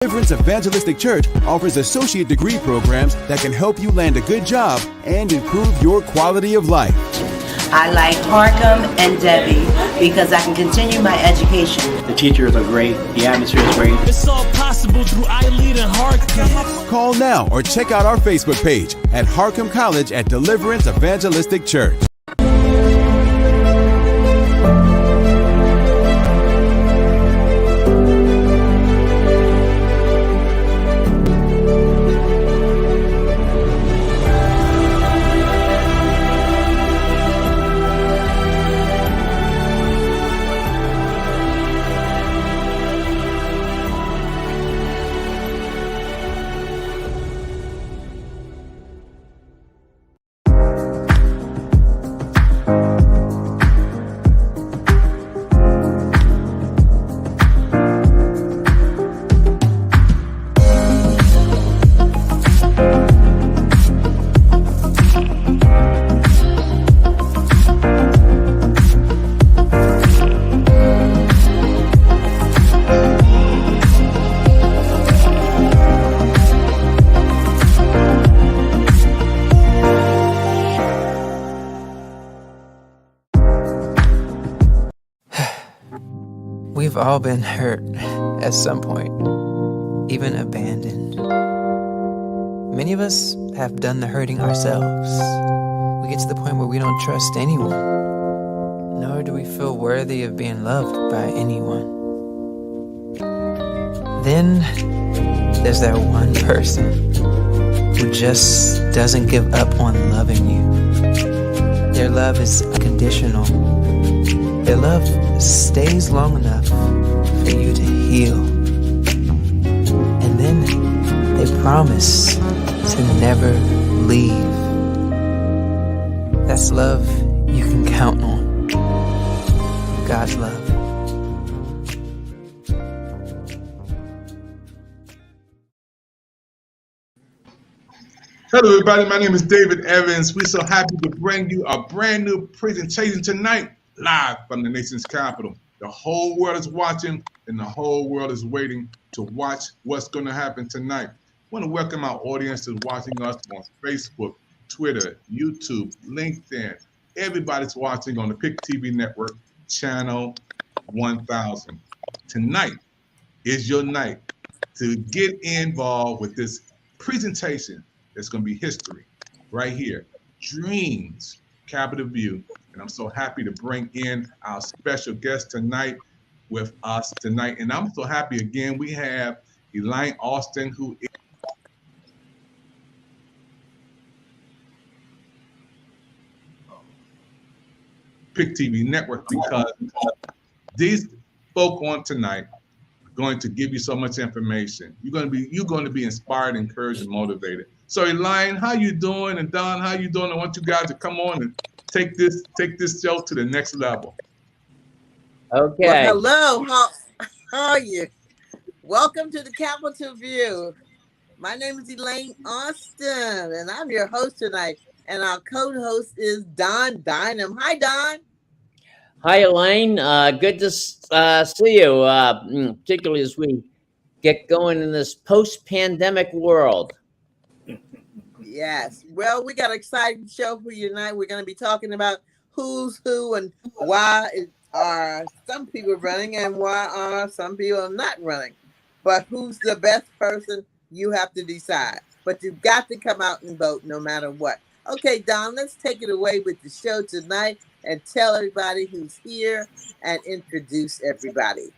Deliverance Evangelistic Church offers associate degree programs that can help you land a good job and improve your quality of life. I like Harcum and Debbie because I can continue my education. The teachers are great. The atmosphere is great. It's all possible through iLead and Harcum. Call now or check out our Facebook page at Harcum College at Deliverance Evangelistic Church. We've all been hurt at some point, even abandoned. Many of us have done the hurting ourselves. We get to the point where we don't trust anyone, nor do we feel worthy of being loved by anyone. Then there's that one person who just doesn't give up on loving you. Their love is unconditional. Their love stays long enough for you to heal. And then they promise to never leave. That's love you can count on. God's love. Hello everybody, my name is David Evans. We're so happy to bring you a brand new presentation tonight, live from the nation's capital. The whole world is watching and the whole world is waiting to watch what's going to happen tonight. I want to welcome our audience that's watching us on Facebook, Twitter, YouTube, LinkedIn. Everybody's watching on the PIC TV network, channel 1000. Tonight is your night to get involved with this presentation. It's going to be history right here. Dreams, Capital View. And I'm so happy to bring in our special guest tonight with us tonight. And I'm so happy again, we have Elaine Austin, who is PIC TV Network, because these folk on tonight are going to give you so much information. You're going to be inspired, encouraged, and motivated. So Elaine, how you doing? And Don, how you doing? I want you guys to come on and take this show to the next level. Okay. Well, hello, how are you? Welcome to the Capital View. My name is Elaine Austin, and I'm your host tonight. And our co-host is Don Dynam. Hi, Don. Hi, Elaine. Good to see you, particularly as we get going in this post-pandemic world. Yes. Well, we got an exciting show for you tonight. We're going to be talking about who's who and why are some people running and why are some people not running. But who's the best person, you have to decide. But you've got to come out and vote no matter what. Okay, Don, let's take it away with the show tonight and tell everybody who's here and introduce everybody.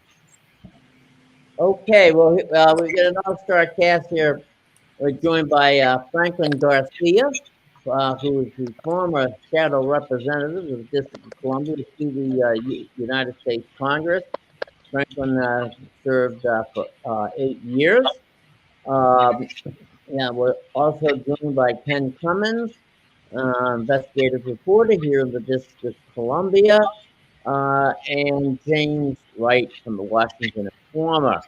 Okay, well, we've got an all-star cast here. We're joined by Franklin Garcia, who is the former shadow representative of the District of Columbia to the United States Congress. Franklin served for 8 years. We're also joined by Ken Cummins, investigative reporter here in the District of Columbia, and James Wright from the Washington Informer.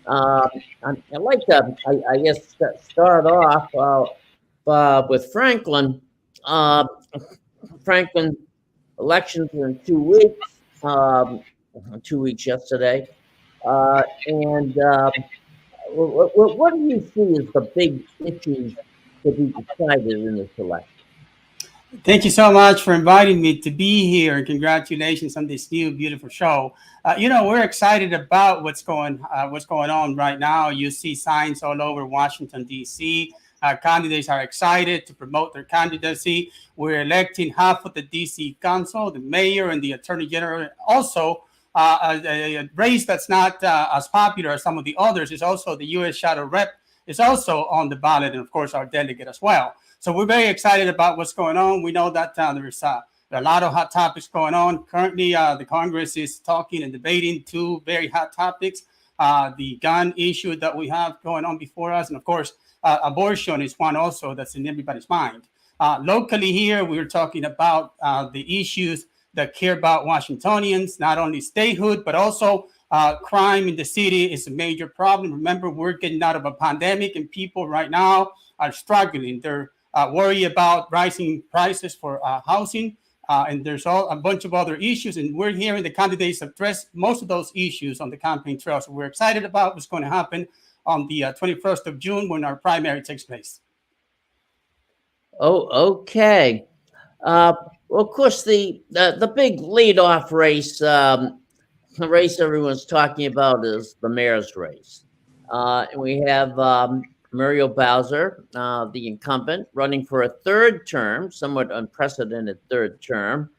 I'd like to, I guess, start off with Franklin. Franklin, elections are in 2 weeks, 2 weeks yesterday. And What do you see as the big issues to be decided in this election? Thank you so much for inviting me to be here, and congratulations on this new beautiful show. We're excited about what's going on right now. You see signs all over Washington D.C. Candidates are excited to promote their candidacy. We're electing half of the D.C. Council, the mayor, and the attorney general. Also, a race that's not as popular as some of the others is also the U.S. Shadow Rep is also on the ballot, and of course our delegate as well. So we're very excited about what's going on. We know that there's a lot of hot topics going on. Currently, the Congress is talking and debating two very hot topics. The gun issue that we have going on before us, and of course, abortion is one also that's in everybody's mind. Locally here, we're talking about the issues that care about Washingtonians, not only statehood, but also crime in the city is a major problem. Remember, we're getting out of a pandemic, and people right now are struggling. They're worry about rising prices for housing, and there's a bunch of other issues. And we're hearing the candidates address most of those issues on the campaign trail. So we're excited about what's going to happen on the 21st of June when our primary takes place. Oh, okay. Well, of course, the big leadoff race, the race everyone's talking about is the mayor's race. And we have Muriel Bowser, the incumbent, running for a third term, somewhat unprecedented third term.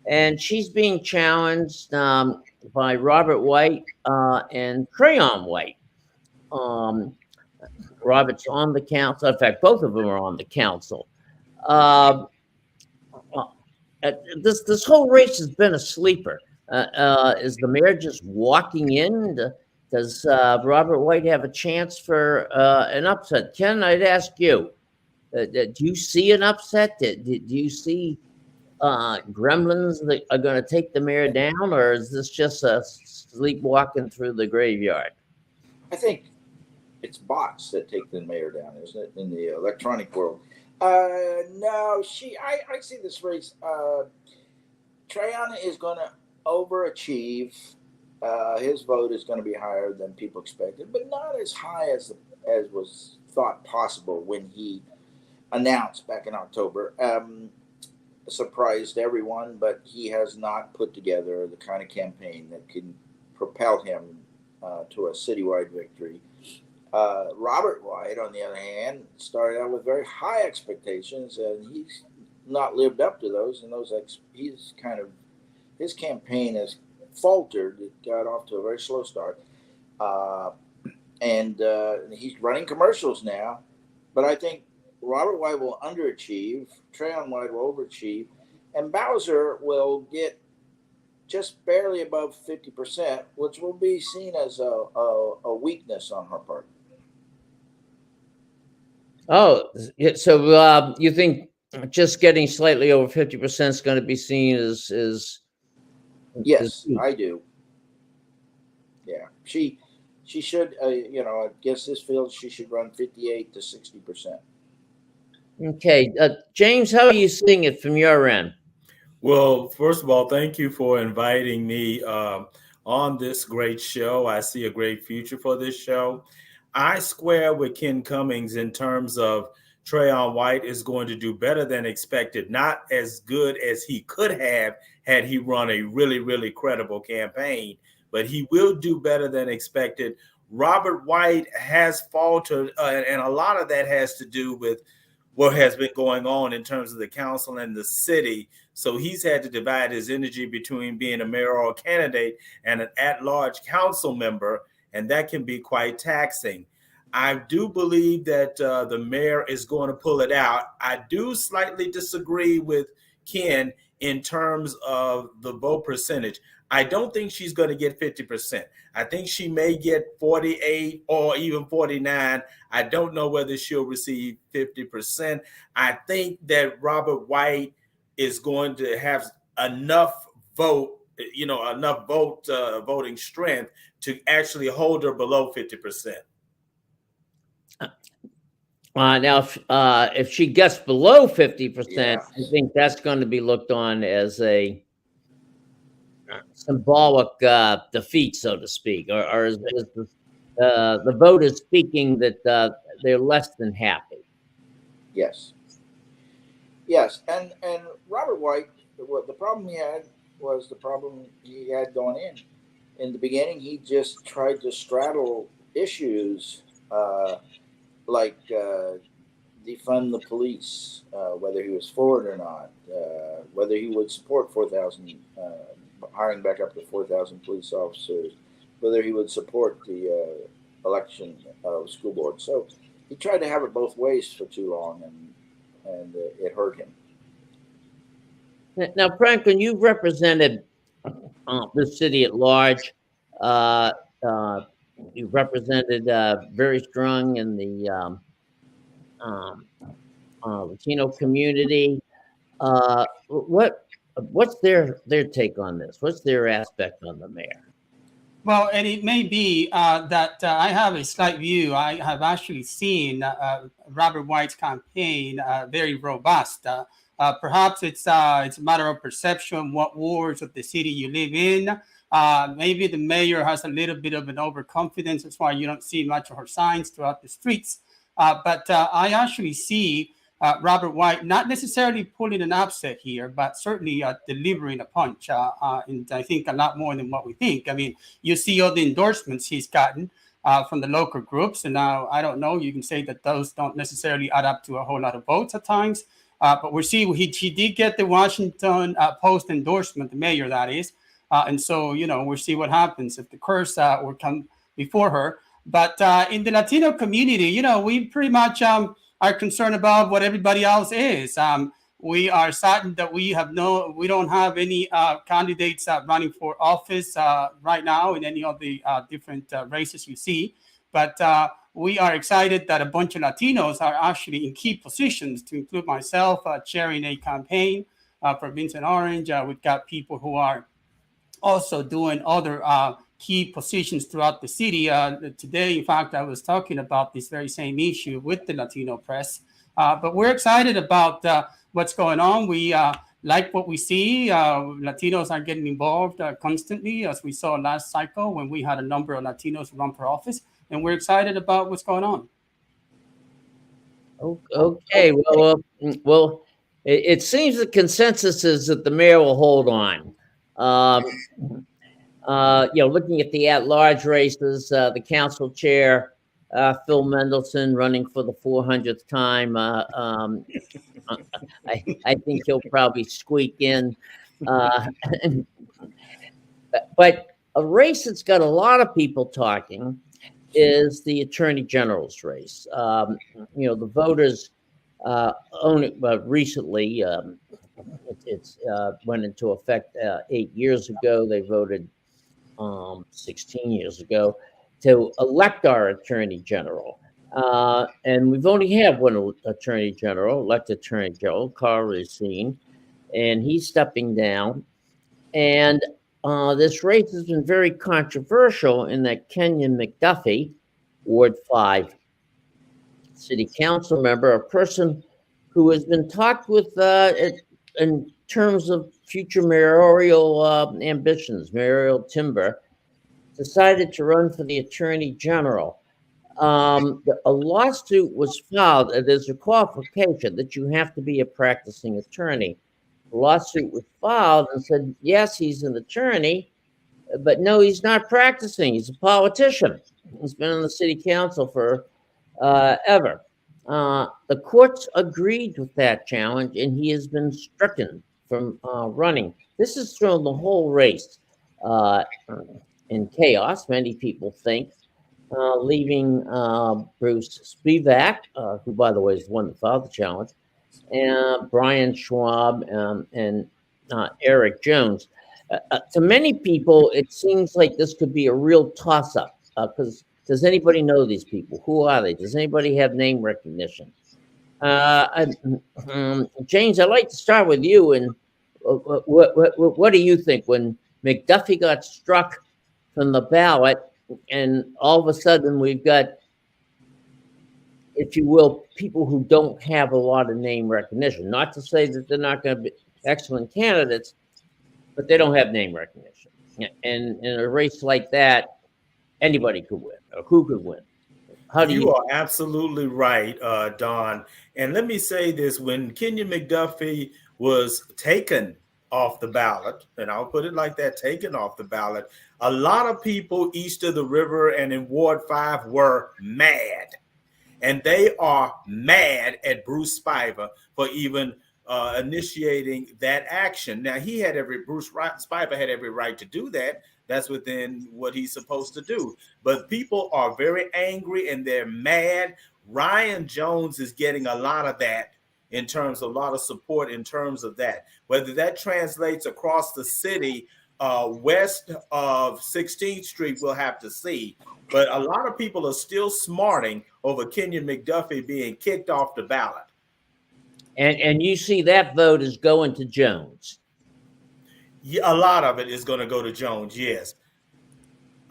And she's being challenged by Robert White and Crayon White. Robert's on the council. In fact, both of them are on the council. This whole race has been a sleeper. Is the mayor just walking in? Does Robert White have a chance for an upset? Ken, I'd ask you, do you see an upset? Do you see gremlins that are going to take the mayor down, or is this just a sleepwalking through the graveyard? I think it's bots that take the mayor down, isn't it, in the electronic world? No, I see this race. Triana is going to overachieve. His vote is going to be higher than people expected, but not as high as was thought possible when he announced back in October. Surprised everyone, but he has not put together the kind of campaign that can propel him to a citywide victory. Robert White, on the other hand, started out with very high expectations, and he's not lived up to those. And his campaign has faltered. It got off to a very slow start, and he's running commercials now. But I think Robert White will underachieve, Crayon White will overachieve, and Bowser will get just barely above 50%, which will be seen as a weakness on her part. Oh, so you think just getting slightly over 50% is going to be seen as yes, I do. Yeah, she should. I guess this field she should run 58 to 60%. Okay, James, how are you seeing it from your end? Well, first of all, thank you for inviting me on this great show. I see a great future for this show. I square with Ken Cummings in terms of Crayon White is going to do better than expected, not as good as he could have had he run a really, really credible campaign, but he will do better than expected. Robert White has faltered, and a lot of that has to do with what has been going on in terms of the council and the city. So he's had to divide his energy between being a mayoral candidate and an at-large council member, and that can be quite taxing. I do believe that the mayor is going to pull it out. I do slightly disagree with Ken in terms of the vote percentage. I don't think she's going to get 50%. I think she may get 48 or even 49. I don't know whether she'll receive 50%. I think that Robert White is going to have enough voting strength to actually hold her below 50%. Now, if she gets below 50%, I think that's going to be looked on as a symbolic defeat, so to speak, or is the voters speaking that they're less than happy. Yes. Yes, and Robert White, what the problem he had was the problem he had going in. In the beginning, he just tried to straddle issues like defund the police, whether he was for it or not, whether he would support 4,000, hiring back up to 4,000 police officers, whether he would support the election of school board. So he tried to have it both ways for too long, and it hurt him. Now, Franklin, you've represented the city at large. You've represented very strong in the Latino community. What's their take on this? What's their aspect on the mayor? Well, and it may be that I have a slight view. I have actually seen Robert White's campaign very robust. Perhaps it's a matter of perception, what wards of the city you live in. Maybe the mayor has a little bit of an overconfidence. That's why you don't see much of her signs throughout the streets. But I actually see Robert White not necessarily pulling an upset here, but certainly delivering a punch. And I think a lot more than what we think. I mean, you see all the endorsements he's gotten from the local groups. And now, I don't know, you can say that those don't necessarily add up to a whole lot of votes at times. But we'll see. He did get the Washington Post endorsement, the mayor, that is. And so, we'll see what happens if the curse will come before her. But in the Latino community, we pretty much are concerned about what everybody else is. We are saddened that we don't have any candidates running for office right now in any of the different races you see. But we are excited that a bunch of Latinos are actually in key positions, to include myself, chairing a campaign for Vincent Orange. We've got people who are also doing other key positions throughout the city. Today, in fact, I was talking about this very same issue with the Latino press. But we're excited about what's going on. We like what we see. Latinos are getting involved constantly, as we saw last cycle when we had a number of Latinos run for office. And we're excited about what's going on. Okay. Well, it seems the consensus is that the mayor will hold on. Looking at the at-large races, the council chair, Phil Mendelson, running for the 400th time. I think he'll probably squeak in. But a race that's got a lot of people talking is the attorney general's race. The voters own it recently. It's went into effect 8 years ago. They voted 16 years ago to elect our attorney general. And we've only had one elected attorney general, Carl Racine, and he's stepping down. And this race has been very controversial in that Kenyon McDuffie, Ward 5 city council member, a person who has been talked with in terms of future mayoral ambitions, mayoral timber, decided to run for the attorney general. A lawsuit was filed. There's a qualification that you have to be a practicing attorney. The lawsuit was filed and said, yes, he's an attorney, but no, he's not practicing. He's a politician. He's been on the city council for ever. The courts agreed with that challenge, and he has been stricken from running. This has thrown the whole race in chaos, many people think, leaving Bruce Spivak, who, by the way, is the one that filed the challenge, and Brian Schwab and Eric Jones. To many people, it seems like this could be a real toss-up, because does anybody know these people? Who are they? Does anybody have name recognition? James, I'd like to start with you. And what do you think when McDuffie got struck from the ballot, and all of a sudden we've got, if you will, people who don't have a lot of name recognition? Not to say that they're not going to be excellent candidates, but they don't have name recognition. And in a race like that, anybody could win, or who could win. How do You you? are absolutely right, Don. And let me say this: when Kenyon McDuffie was taken off the ballot, and I'll put it like that, taken off the ballot, a lot of people east of the river and in Ward 5 were mad. And they are mad at Bruce Spiver for even initiating that action. Now, Bruce Spiver had every right to do that. That's within what he's supposed to do. But people are very angry and they're mad. Ryan Jones is getting a lot of that in terms of a lot of support in terms of that. Whether that translates across the city west of 16th Street, we'll have to see. But a lot of people are still smarting over Kenyon McDuffie being kicked off the ballot. And you see that vote is going to Jones. Yeah, a lot of it is going to go to Jones, yes.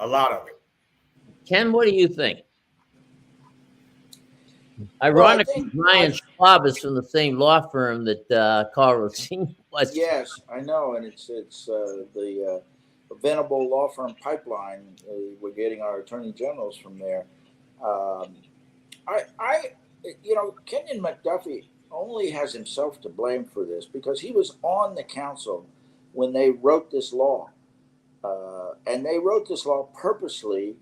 A lot of it. Ken, what do you think? Ironically, Ryan Schwab is from the same law firm that Carl Rossini was. Yes, I know, and it's the Venable law firm pipeline. We're getting our attorney generals from there. Kenyon McDuffie only has himself to blame for this because he was on the council when they wrote this law, and they wrote this law purposely,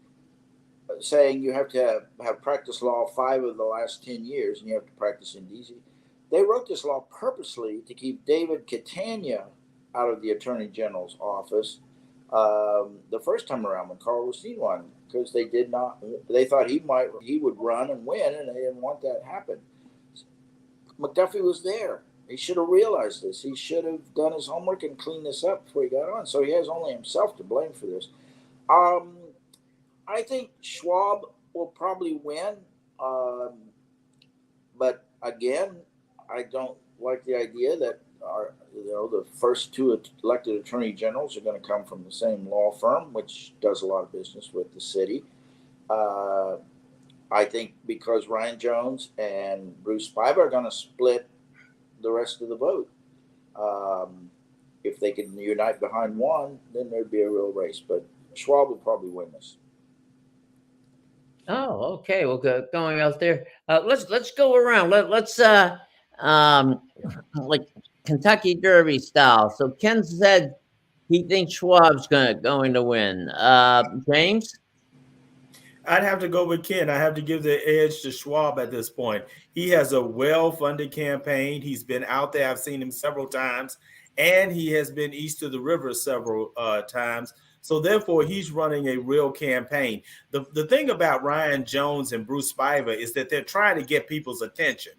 saying you have to have practiced law 5 of the last 10 years, and you have to practice in D.C. They wrote this law purposely to keep David Catania out of the Attorney General's office the first time around when Carl Rossini won, because they thought he would run and win, and they didn't want that to happen. McDuffie was there. He should have realized this. He should have done his homework and cleaned this up before he got on. So he has only himself to blame for this. I think Schwab will probably win, but again, I don't like the idea that the first 2 elected attorney generals are going to come from the same law firm, which does a lot of business with the city. I think because Ryan Jones and Bruce Spiver are going to split the rest of the vote. If they can unite behind one, then there'd be a real race. But Schwab will probably win this. Oh, okay. Well, going out there, let's go around. Let's like Kentucky Derby style. So Ken said he thinks Schwab's going to win. James? I'd have to go with Ken. I have to give the edge to Schwab at this point. He has a well-funded campaign. He's been out there. I've seen him several times, and he has been east of the river several times. So therefore, he's running a real campaign. The thing about Ryan Jones and Bruce Spiver is that they're trying to get people's attention,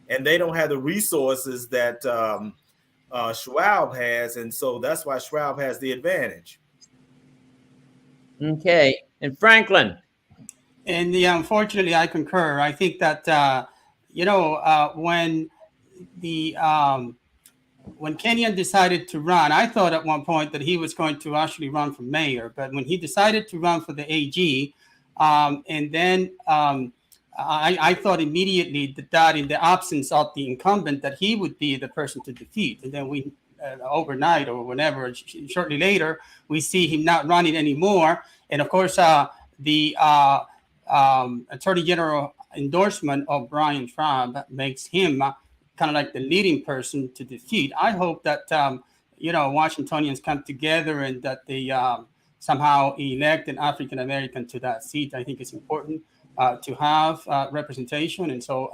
and they don't have the resources that Schwab has, and so that's why Schwab has the advantage. Okay, and Franklin. And unfortunately, I concur. I think that when Kenyon decided to run, I thought at one point that he was going to actually run for mayor. But when he decided to run for the AG, and then I thought immediately that in the absence of the incumbent, that he would be the person to defeat. And then we overnight or whenever, shortly later, we see him not running anymore. And of course, the Attorney General endorsement of Brian Schwab makes him kind of like the leading person to defeat. I hope that Washingtonians come together and that they somehow elect an African American to that seat. I think it's important to have representation, and so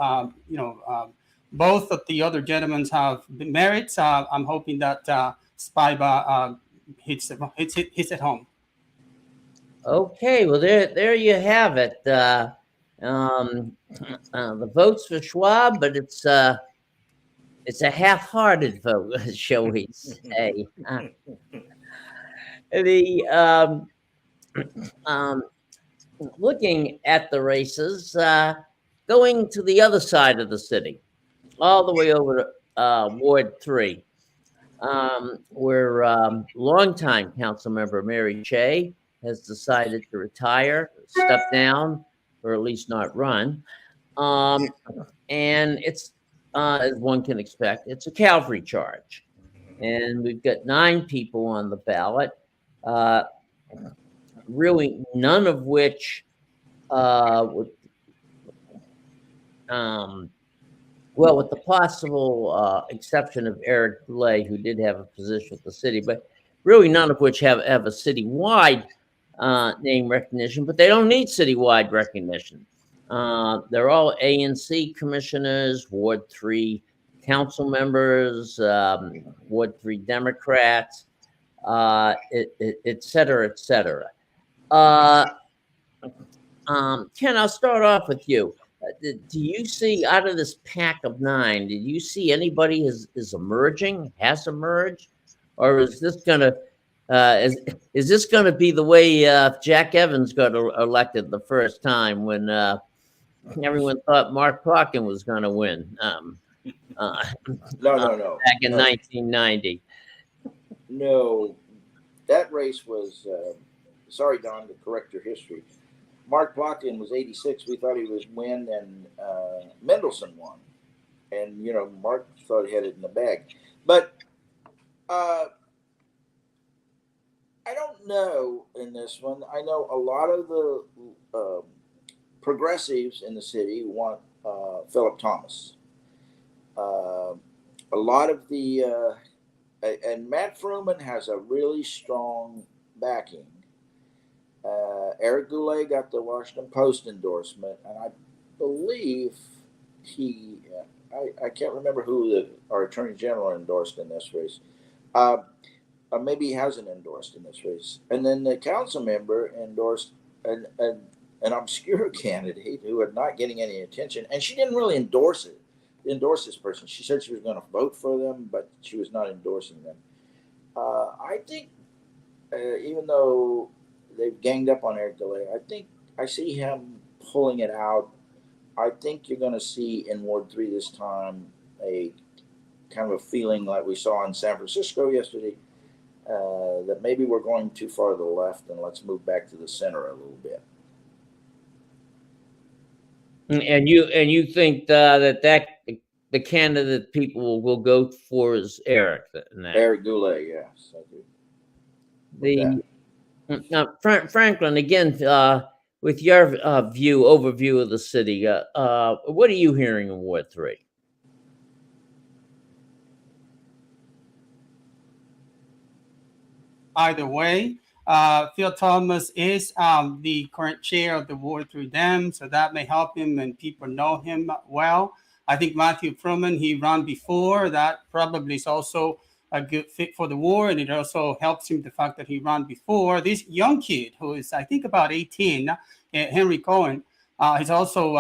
both of the other gentlemen have merits. I'm hoping that Spiva hits at home. Okay, well there you have it. The votes for Schwab, but it's a half-hearted vote, shall we say? Looking at the races, going to the other side of the city, all the way over to Ward 3, where longtime council member Mary Shea has decided to retire, step down, or at least not run. And it's, as one can expect, it's a cavalry charge. And we've got 9 people on the ballot. really none of which with the possible exception of Eric Boulay, who did have a position with the city, but really none of which have a citywide name recognition, but they don't need citywide recognition. They're all ANC commissioners, Ward 3 council members, Ward 3 Democrats, et cetera, et cetera. Ken, I'll start off with you. Do you see, out of this pack of 9, did you see anybody has emerged, or is this gonna is this gonna be the way Jack Evans got elected the first time when everyone thought Mark Parkin was gonna win? No. Back in 1990. No, that race was. Sorry, Don, to correct your history. Mark Plotkin was 86. We thought he would win, and Mendelsohn won. And, Mark thought he had it in the bag. But I don't know in this one. I know a lot of the progressives in the city want Philip Thomas. A lot of the and Matt Fruman has a really strong backing. Eric Goulet got the Washington Post endorsement, and I believe I can't remember who our Attorney General endorsed in this race. Maybe he hasn't endorsed in this race. And then the council member endorsed an obscure candidate who was not getting any attention, and she didn't really endorse this person. She said she was going to vote for them, but she was not endorsing them. I think, even though they've ganged up on Eric Delay, I see him pulling it out. I think you're going to see in Ward 3 this time a kind of a feeling like we saw in San Francisco yesterday, that maybe we're going too far to the left, and let's move back to the center a little bit. And you think that the candidate people will go for is Eric? Eric Goulet, yes, I do. Franklin, again, with your overview of the city, what are you hearing in Ward 3? Either way, Phil Thomas is the current chair of the Ward 3 Dem, so that may help him and people know him well. I think Matthew Fruman, he ran before. That probably is also a good fit for the war, and it also helps him the fact that he ran before. This young kid who is, I think, about 18, Henry Cohen, is also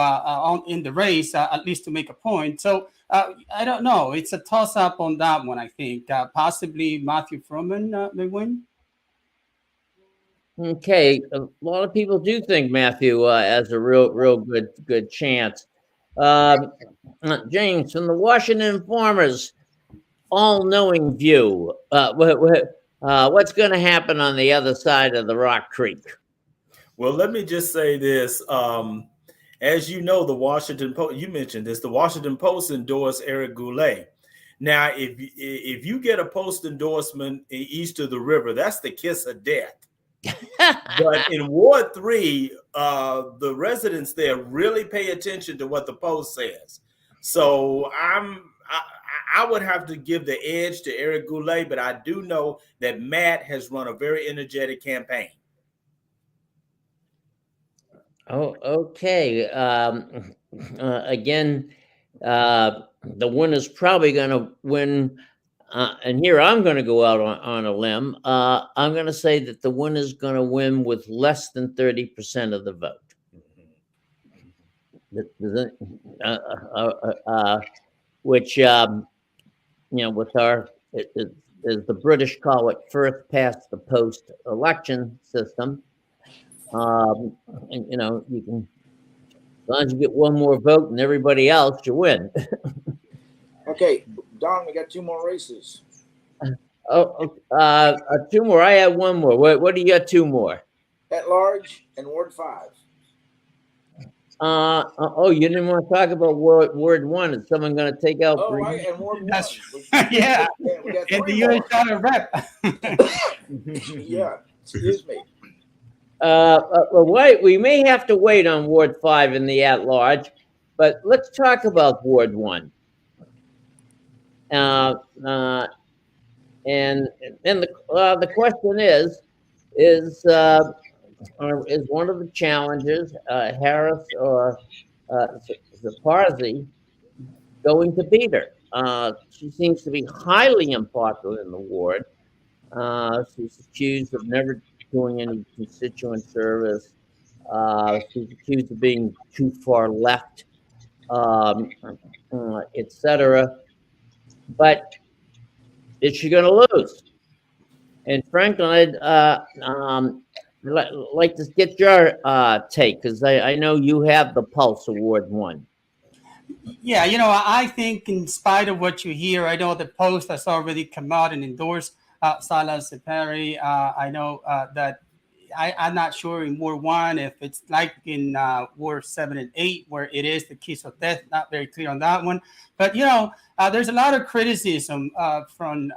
in the race, at least to make a point. So I don't know. It's a toss-up on that one, I think. Possibly Matthew Fruman may win. Okay, a lot of people do think Matthew has a real good chance. James, from the Washington Informer's all-knowing view, what's going to happen on the other side of the Rock Creek? Well, let me just say this. As you know, the Washington Post, you mentioned this, the Washington Post endorsed Eric Goulet. Now, if you get a Post endorsement east of the river, that's the kiss of death. But in Ward 3, the residents there really pay attention to what the Post says. So I would have to give the edge to Eric Goulet, but I do know that Matt has run a very energetic campaign. Oh, okay. Again, the winner's probably going to win. And here I'm going to go out on a limb. I'm going to say that the winner's going to win with less than 30% of the vote. Which, with our, as the British call it, first past the post election system. And you can, as long as you get one more vote than everybody else, you win. Okay, Don, we got 2 more races. Two more. I have one more. What do you got? 2 more? At large and Ward 5. You didn't want to talk about Ward 1. Is someone going to take out? Right, and Ward 1. Yeah. We got and 3 the U.S. Rep. Yeah, excuse me. Wait, we may have to wait on Ward 5 in the at-large, but let's talk about Ward 1. Uh, uh, and the question is one of the challenges Harris or Zaparzi going to beat her? She seems to be highly unpopular in the ward. She's accused of never doing any constituent service. She's accused of being too far left, etc. But is she going to lose? And Franklin, I'd like to get your take, because I know you have the pulse of Ward 1. Yeah, I think in spite of what you hear, I know the Post has already come out and endorsed Salah Separi. I know that I'm not sure in Ward 1 if it's like in Ward 7 and 8, where it is the kiss of death. Not very clear on that one. But, there's a lot of criticism from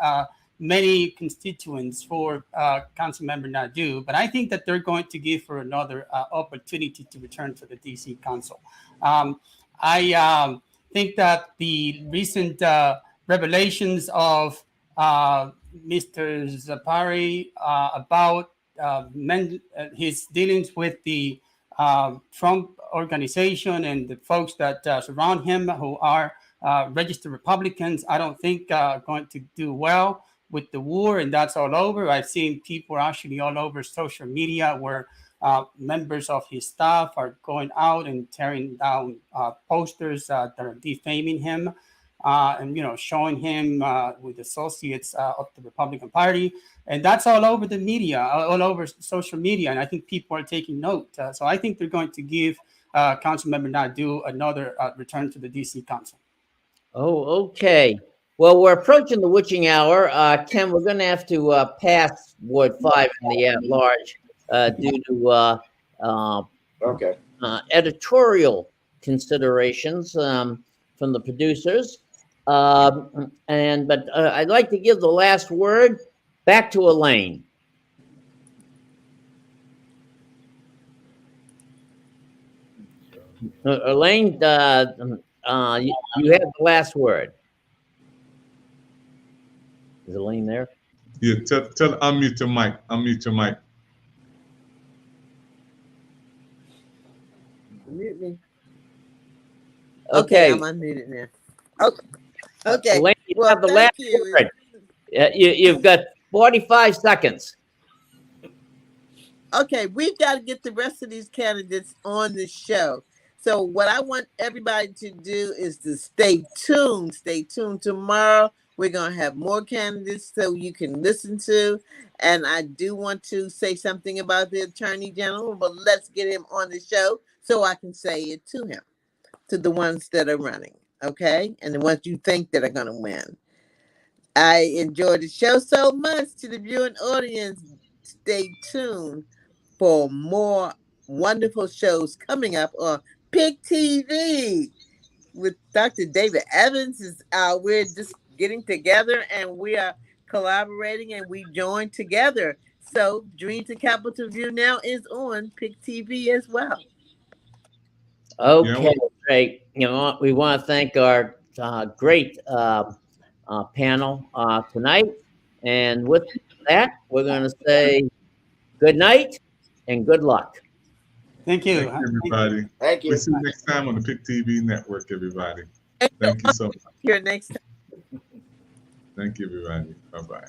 many constituents for Councilmember Nadeau. But I think that they're going to give her another opportunity to return to the D.C. Council. I think that the recent revelations of Mr. Zapari about his dealings with the Trump organization and the folks that surround him, who are registered Republicans, I don't think going to do well with the war, and that's all over. I've seen people actually all over social media where members of his staff are going out and tearing down posters that are defaming him, and showing him with associates of the Republican Party, and that's all over the media, all over social media, and I think people are taking note. So I think they're going to give Councilmember Nadeau another return to the D.C. Council. Oh, okay. Well, we're approaching the witching hour. Ken, we're going to have to pass Ward 5 in the at-large due to editorial considerations from the producers. But I'd like to give the last word back to Elaine. Elaine, you have the last word. Is Elaine there? Yeah, unmute your mic. Unmute your mic. Mute me. Okay. I'm unmuted now. Okay. Elaine, you Well, have the thank last you. word. You've got 45 seconds. Okay, we've got to get the rest of these candidates on the show. So what I want everybody to do is to stay tuned. Stay tuned tomorrow. We're going to have more candidates so you can listen to. And I do want to say something about the Attorney General, but let's get him on the show so I can say it to him, to the ones that are running, okay? And the ones you think that are going to win. I enjoyed the show so much. To the viewing audience, stay tuned for more wonderful shows coming up on Pick TV with Dr. David Evans. We're just getting together and we are collaborating and we join together. So Dream to Capitol View now is on Pick TV as well. Okay, great. We want to thank our great panel tonight. And with that, we're going to say good night and good luck. Thank you. Thank you, everybody. Thank you. We'll see you next time on the Pick TV network, everybody. Thank you so much. Here next time. Thank you, everybody. Bye-bye.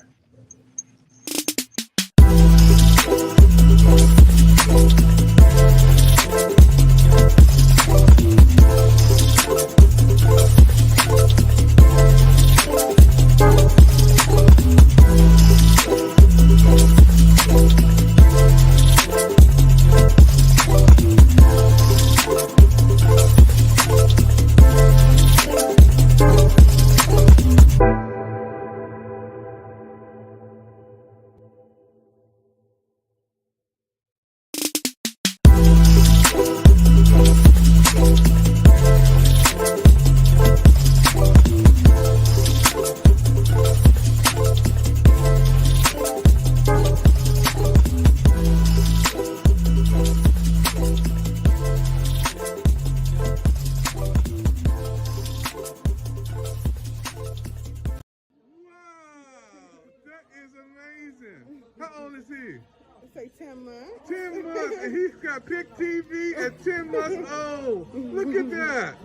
say 10 months. 10 months, and he's got Pick TV at 10 months old. Look at that.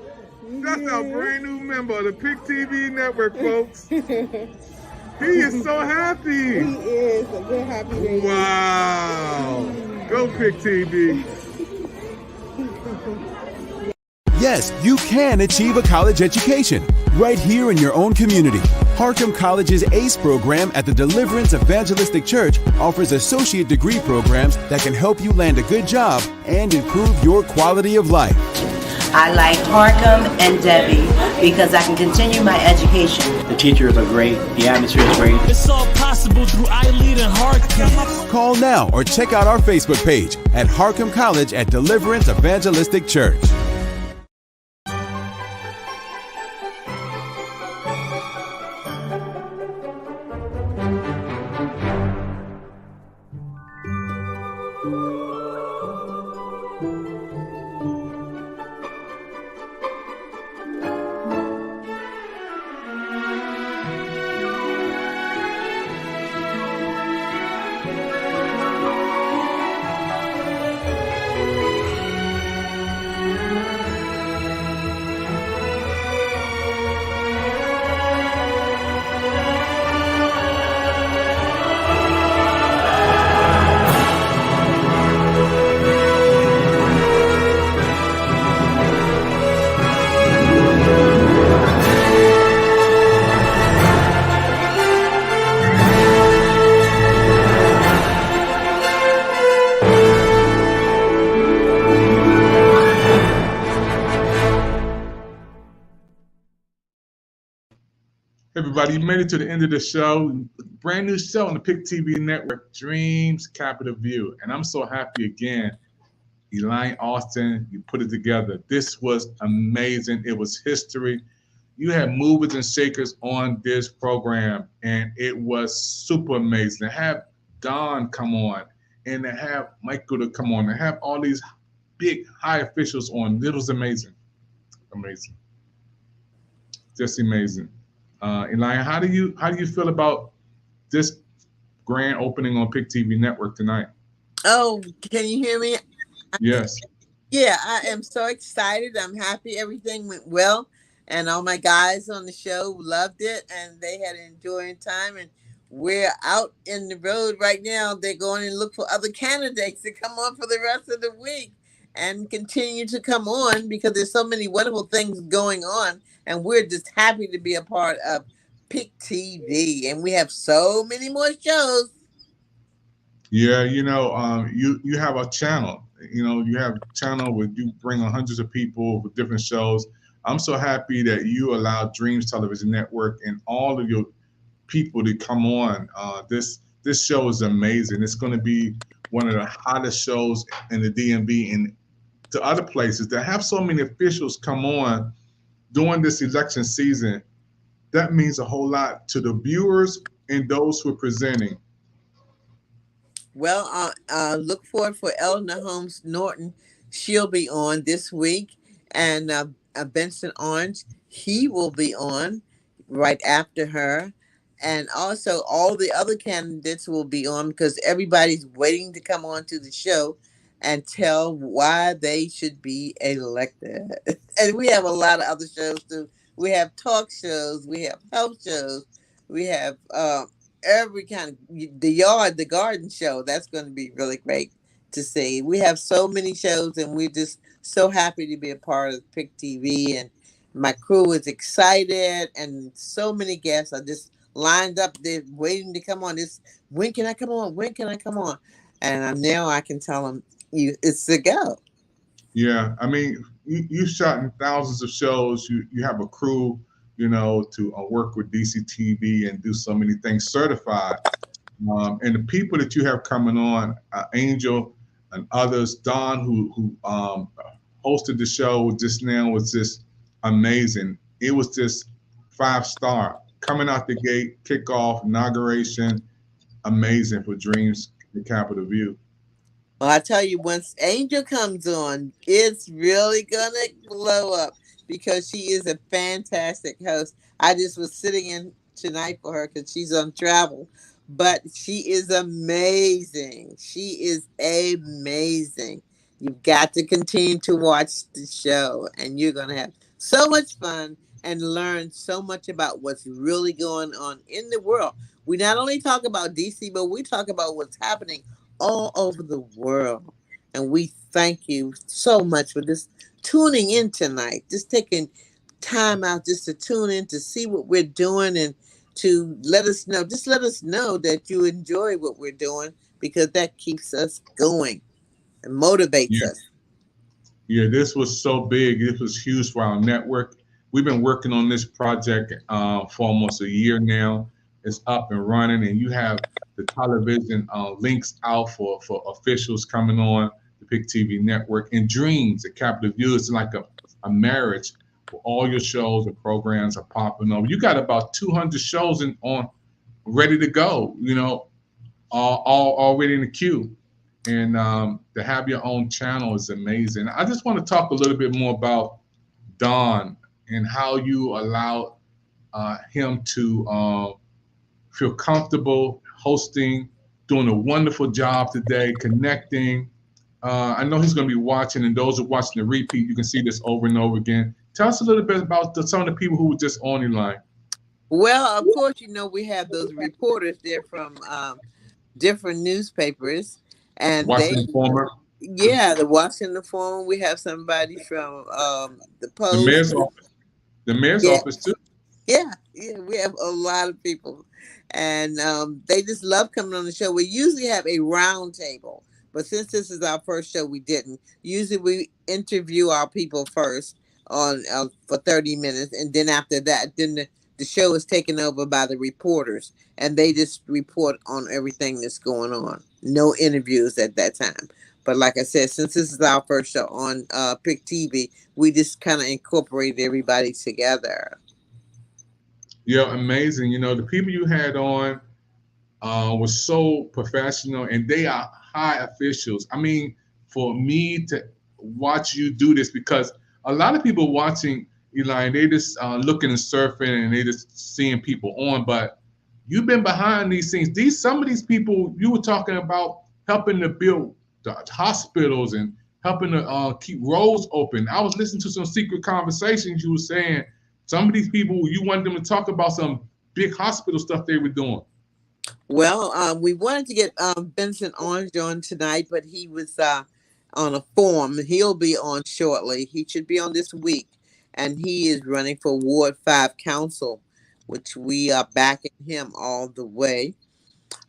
That's our brand new member of the Pick TV network, folks. He is so happy. He is a good happy baby. Wow. Go Pick TV. Yes, you can achieve a college education right here in your own community. Harcum College's ACE program at the Deliverance Evangelistic Church offers associate degree programs that can help you land a good job and improve your quality of life. I like Harcum and Debbie because I can continue my education. The teachers are great. The atmosphere is great. It's all possible through iLead and Harcum. Call now or check out our Facebook page at Harcum College at Deliverance Evangelistic Church. Everybody, you made it to the end of the show. Brand new show on the Pick TV network, Dreams Capital View. And I'm so happy again. Elaine Austin, you put it together. This was amazing. It was history. You had movers and shakers on this program, and it was super amazing. To have Don come on and to have Michael to come on and have all these big high officials on. It was amazing. Amazing. Just amazing. Elaine, how do you feel about this grand opening on Pick TV Network tonight? Oh, can you hear me? Yes. Yeah, I am so excited. I'm happy everything went well. And all my guys on the show loved it and they had an enjoying time. And we're out in the road right now. They're going to look for other candidates to come on for the rest of the week and continue to come on because there's so many wonderful things going on. And we're just happy to be a part of Pick TV. And we have so many more shows. Yeah, you have a channel. You have a channel where you bring on hundreds of people with different shows. I'm so happy that you allow Dreams Television Network and all of your people to come on. This show is amazing. It's going to be one of the hottest shows in the DMV and to other places that have so many officials come on during this election season. That means a whole lot to the viewers and those who are presenting. Well, look forward for Eleanor Holmes Norton. She'll be on this week. And Benson Orange, he will be on right after her. And also all the other candidates will be on because everybody's waiting to come on to the show and tell why they should be elected. And we have a lot of other shows too. We have talk shows, we have health shows, we have every kind of the garden show. That's going to be really great to see. We have so many shows and we're just so happy to be a part of Pick TV, and my crew is excited and so many guests are just lined up. They're waiting to come on. When can I come on? When can I come on? And now I can tell them it's the go. Yeah, I mean, you shot in thousands of shows. You have a crew, to work with DCTV and do so many things certified. And the people that you have coming on, Angel and others, Don, who hosted the show just now, was just amazing. It was just 5-star. Coming out the gate, kickoff, inauguration, amazing for Dreams in Capitol View. Well, I tell you, once Angel comes on, it's really going to blow up because she is a fantastic host. I just was sitting in tonight for her because she's on travel. but she is amazing. She is amazing. You've got to continue to watch the show, and you're going to have so much fun and learn so much about what's really going on in the world. We not only talk about DC, but we talk about what's happening all over the world. And we thank you so much for just tuning in tonight, just taking time out just to tune in to see what we're doing and to let us know that you enjoy what we're doing because that keeps us going and motivates Yeah, us. yeah, this was so big. This was huge for our network. We've been working on this project for almost a year now. It's up and running, and you have the television links out for officials coming on the Pick TV network. And Dreams, the Capital View, is like a marriage where all your shows and programs are popping up. You got about 200 shows on ready to go, all already in the queue. And to have your own channel is amazing. I just want to talk a little bit more about Don and how you allow him to feel comfortable hosting, doing a wonderful job today, connecting. I know he's going to be watching, and those who are watching the repeat, you can see this over and over again. Tell us a little bit about some of the people who were just on the line. Well, of course, we have those reporters there from different newspapers, and Washington Informer, the Washington Forum. We have somebody from the the Post. mayor's office, the mayor's Yeah, office too. yeah, we have a lot of people, and they just love coming on the show. We usually have a round table, but since this is our first show, we didn't. Usually, we interview our people first on for 30 minutes, and then after that, then the show is taken over by the reporters, and they just report on everything that's going on. No interviews at that time. But like I said, since this is our first show on Pick TV, we just kind of incorporate everybody together. Yeah, amazing. The people you had on was so professional, and they are high officials. I mean, for me to watch you do this, because a lot of people watching Eli, and they just looking and surfing, and they just seeing people on, but you've been behind these things. Some of these people you were talking about helping to build the hospitals and helping to keep roads open. I was listening to some secret conversations you were saying. Some of these people, you wanted them to talk about some big hospital stuff they were doing. Well, we wanted to get Vincent Orange on tonight, but he was on a form. He'll be on shortly. He should be on this week, and he is running for Ward 5 Council, which we are backing him all the way.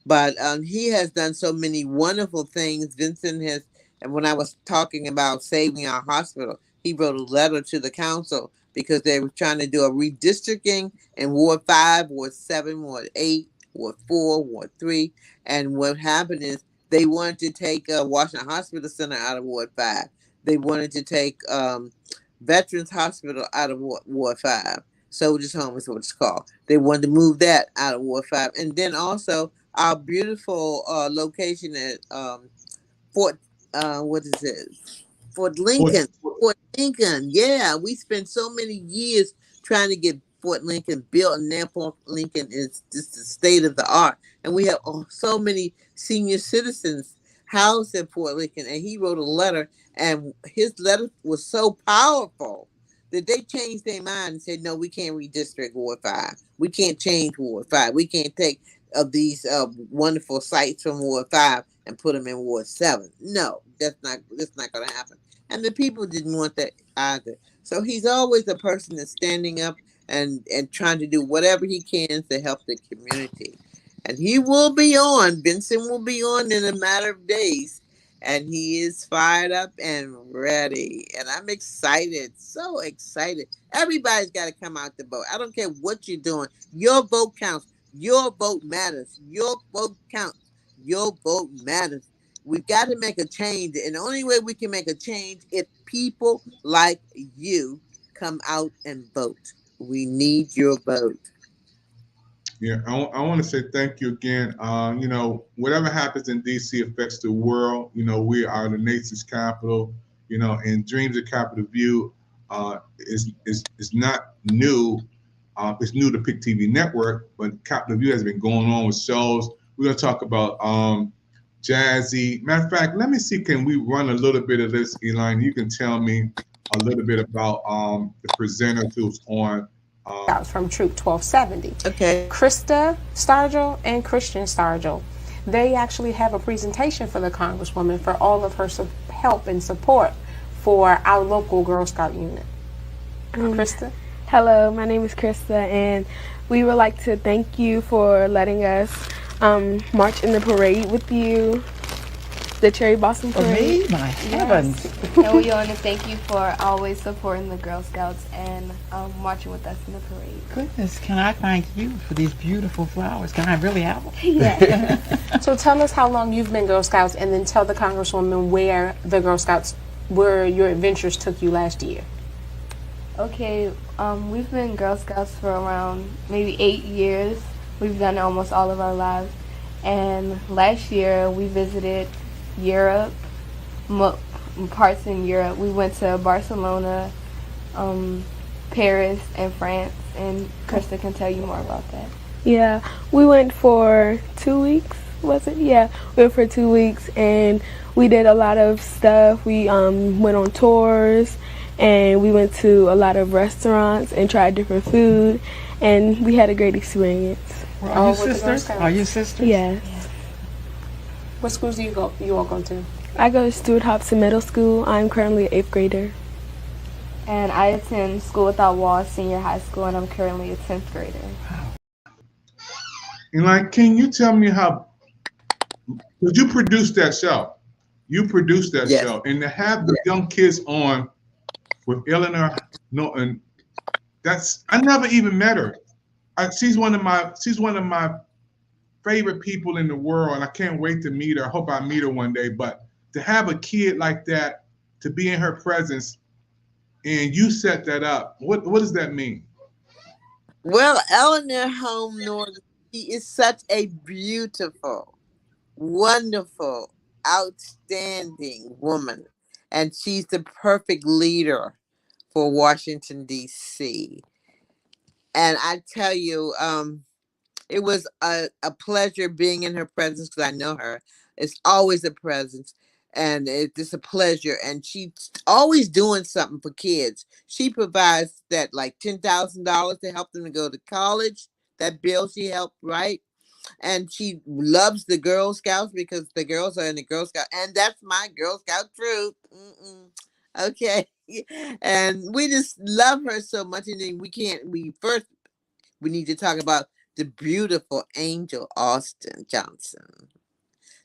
But he has done so many wonderful things. Vincent has, and when I was talking about saving our hospital, he wrote a letter to the council because they were trying to do a redistricting in Ward 5, Ward 7, Ward 8, Ward 4, Ward 3. And what happened is they wanted to take Washington Hospital Center out of Ward 5. They wanted to take Veterans Hospital out of Ward 5. Soldiers Home is what it's called. They wanted to move that out of Ward 5. And then also our beautiful location at Fort, what is it? Fort Lincoln. Fort Lincoln. Yeah, we spent so many years trying to get Fort Lincoln built, and now Fort Lincoln is just the state of the art. And we have so many senior citizens housed in Fort Lincoln. And he wrote a letter, and his letter was so powerful that they changed their mind and said, no, we can't redistrict Ward 5. We can't change Ward 5. We can't take of these wonderful sites from Ward 5 and put them in Ward 7. No, that's not going to happen. And the people didn't want that either. So he's always a person that's standing up and trying to do whatever he can to help the community. And he will be on. Vincent will be on in a matter of days. And he is fired up and ready. And I'm excited, so excited. Everybody's got to come out to vote. I don't care what you're doing. Your vote counts. Your vote matters. Your vote counts. Your vote matters. We've got to make a change. And the only way we can make a change is people like you come out and vote. We need your vote. Yeah, I want to say thank you again. Whatever happens in DC affects the world. We are the nation's capital. And Dreams of Capital View is not new. It's new to Pick TV Network, but Capital View has been going on with shows We're going to talk about Jazzy. Matter of fact, let me see, can we run a little bit of this, Elaine? You can tell me a little bit about the presenter who's on. From Troop 1270. Okay. Krista Stargell and Christian Stargell. They actually have a presentation for the Congresswoman for all of her help and support for our local Girl Scout unit. Krista? Hello, my name is Krista, and we would like to thank you for letting us march in the parade with you, the Cherry Blossom Parade. Oh, me? My heavens. And we want to thank you for always supporting the Girl Scouts and marching with us in the parade. Goodness, can I thank you for these beautiful flowers? Can I really have them? Yeah. So tell us how long you've been Girl Scouts, and then tell the Congresswoman where the Girl Scouts, where your adventures took you last year. Okay, we've been Girl Scouts for around maybe 8 years. We've done it almost all of our lives. And last year we visited Europe, parts in Europe. We went to Barcelona, Paris, and France, and Krista can tell you more about that. Yeah, we went for 2 weeks, was it? Yeah, we went for 2 weeks, and we did a lot of stuff. We went on tours, and we went to a lot of restaurants and tried different food, and we had a great experience. Well, are you sisters? Are you sisters? Yes. What schools do you all go to? I go to Stuart Hobson Middle School. I'm currently an 8th grader. And I attend School Without Walls Senior High School, and I'm currently a 10th grader. And like, can you tell me how, did you produce that show? You produced that show. And to have the young kids on with Eleanor Norton, I never even met her. She's one of my favorite people in the world, and I can't wait to meet her. I hope I meet her one day. But to have a kid like that, to be in her presence, and you set that up, what does that mean? Well, Eleanor Home Norton, she is such a beautiful, wonderful, outstanding woman, and she's the perfect leader for Washington, D.C. And I tell you, it was a pleasure being in her presence because I know her. It's always a presence, and it's a pleasure. And she's always doing something for kids. She provides that like $10,000 to help them to go to college. That bill she helped write. And she loves the Girl Scouts because the girls are in the Girl Scout, and that's my Girl Scout troop. Okay, and we just love her so much. And then we need to talk about the beautiful Angel Austin Johnson.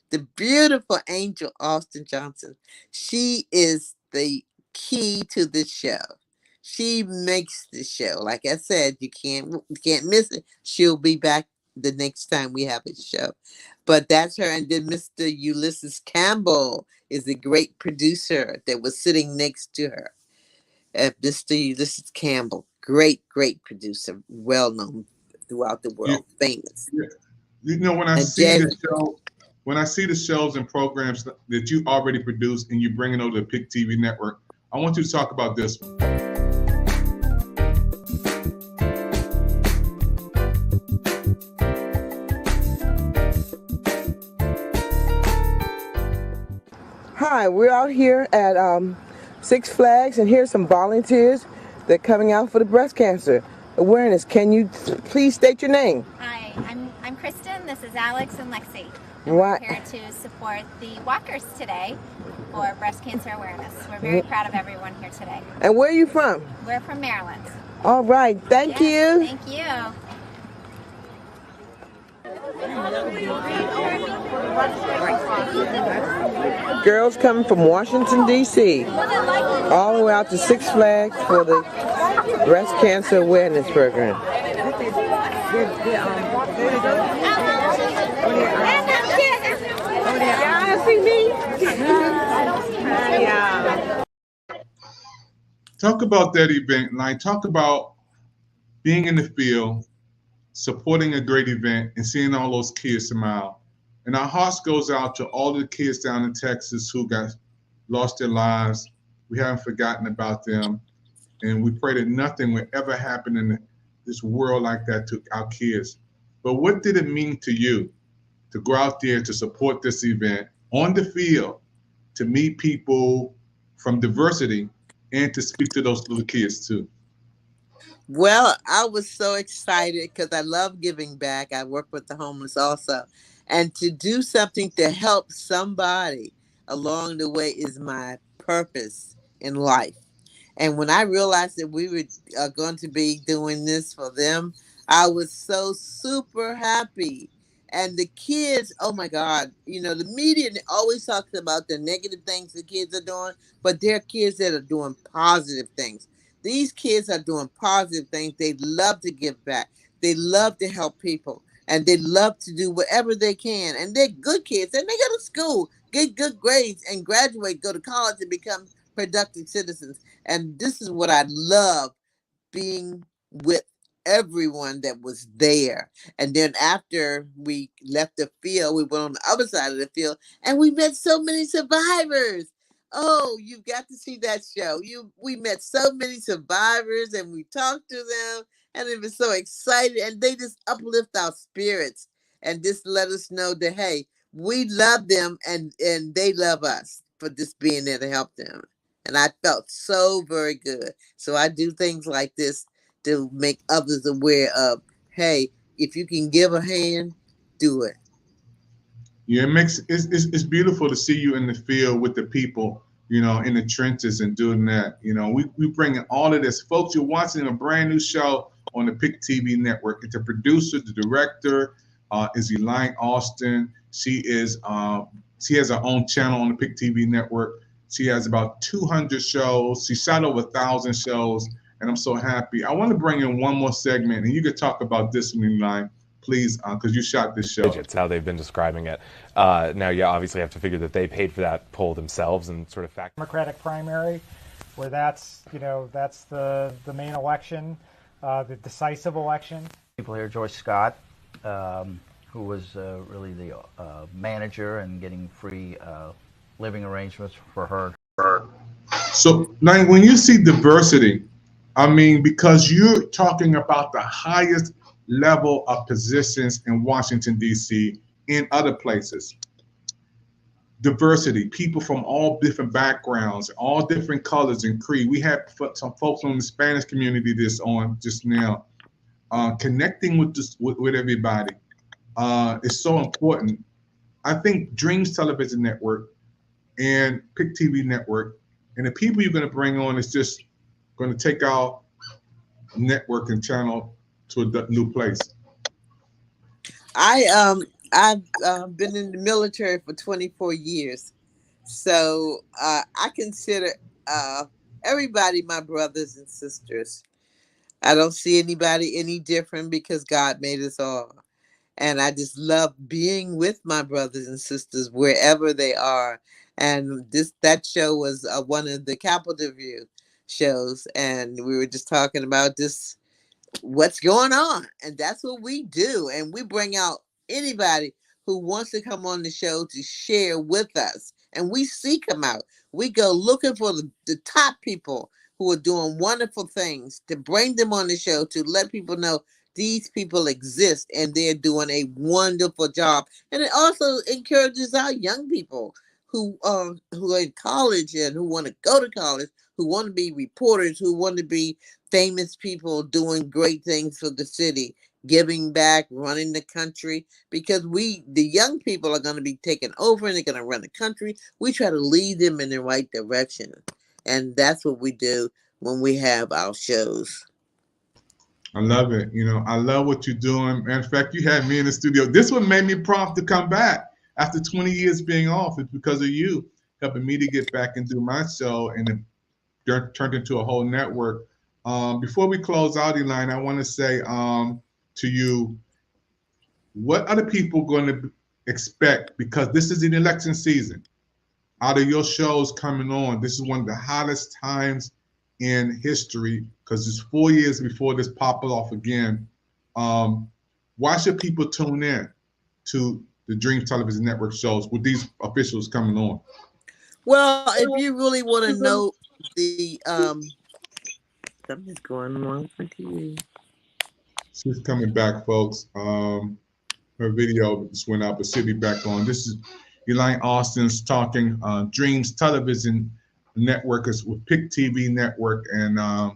The beautiful Angel Austin Johnson. She is the key to the show. She makes the show. Like I said, you can't miss it. She'll be back the next time we have a show. But that's her. And then Mr. Ulysses Campbell is the great producer that was sitting next to her. Mr. Ulysses Campbell, great producer, well known throughout the world, famous. Yeah. You know, when I see the shows and programs that you already produce and you bring it over to Pick TV Network, I want you to talk about this one. Hi, we're out here at Six Flags, and here's some volunteers that are coming out for the breast cancer awareness. Can you please state your name? Hi, I'm Kristen. This is Alex and Lexi. Right. We're here to support the walkers today for breast cancer awareness. We're very proud of everyone here today. And where are you from? We're from Maryland. All right, thank you. Thank you. Girls coming from Washington, D.C., all the way out to Six Flags for the breast cancer awareness program. Y'all see me? Talk about that event, like talk about being in the field, supporting a great event, and seeing all those kids smile. And our hearts goes out to all the kids down in Texas who lost their lives. We haven't forgotten about them. And we pray that nothing will ever happen in this world like that to our kids. But what did it mean to you to go out there to support this event on the field, to meet people from diversity, and to speak to those little kids too? Well, I was so excited because I love giving back. I work with the homeless also. And to do something to help somebody along the way is my purpose in life. And when I realized that we were going to be doing this for them, I was so super happy. And the kids, oh my God, the media always talks about the negative things the kids are doing, but there are kids that are doing positive things. These kids are doing positive things. They love to give back. They love to help people. And they love to do whatever they can. And they're good kids. And they go to school, get good grades, and graduate, go to college, and become productive citizens. And this is what I love, being with everyone that was there. And then after we left the field, we went on the other side of the field and we met so many survivors. Oh, you've got to see that show. We met so many survivors and we talked to them, and it was so exciting, and they just uplift our spirits and just let us know that, hey, we love them and they love us for just being there to help them. And I felt so very good. So I do things like this to make others aware of, hey, if you can give a hand, do it. Yeah, it's beautiful to see you in the field with the people, in the trenches and doing that. We bring in all of this. Folks, you're watching a brand new show on the PIC TV network. It's a producer, the director is Elaine Austin. She has her own channel on the PIC TV network. She has about 200 shows. She shot over 1,000 shows, and I'm so happy. I want to bring in one more segment, and you could talk about this one, Elaine, please, because you shot this show. It's how they've been describing it. Now, you obviously have to figure that they paid for that poll themselves and sort of fact. Democratic primary, where that's the main election, the decisive election. People here, George Scott, who was really the manager and getting free living arrangements for her. So, like, when you see diversity, I mean, because you're talking about the highest level of positions in Washington, D.C., in other places. Diversity, people from all different backgrounds, all different colors and creed. We had some folks from the Spanish community this on just now. Connecting with everybody is so important. I think Dreams Television Network and PIC TV Network and the people you're going to bring on is just going to take our network and channel to a new place. I've been in the military for 24 years, so I consider everybody my brothers and sisters. I don't see anybody any different because God made us all. And I just love being with my brothers and sisters wherever they are. And that show was one of the Capitol View shows, and we were just talking about this, what's going on, and that's what we do. And we bring out anybody who wants to come on the show to share with us, and we seek them out. We go looking for the top people who are doing wonderful things to bring them on the show, to let people know these people exist and they're doing a wonderful job. And it also encourages our young people who are in college and who want to go to college, who want to be reporters, who want to be famous people doing great things for the city, giving back, running the country, because the young people are going to be taking over and they're going to run the country. We try to lead them in the right direction. And that's what we do when we have our shows. I love it. I love what you're doing. Matter of fact, you had me in the studio. This one made me prompt to come back after 20 years being off. It's because of you helping me to get back and do my show, and it turned into a whole network. Before we close out, Elaine, I want to say to you, what are the people going to expect? Because this is an election season. Out of your shows coming on, this is one of the hottest times in history because it's 4 years before this pops off again. Why should people tune in to the Dreams Television Network shows with these officials coming on? Well, if you really want to know the something's going on with my TV. She's coming back, folks. Her video just went out, but she'll be back on. This is Elaine Austin's talking Dreams Television Network is with Pick TV Network, and I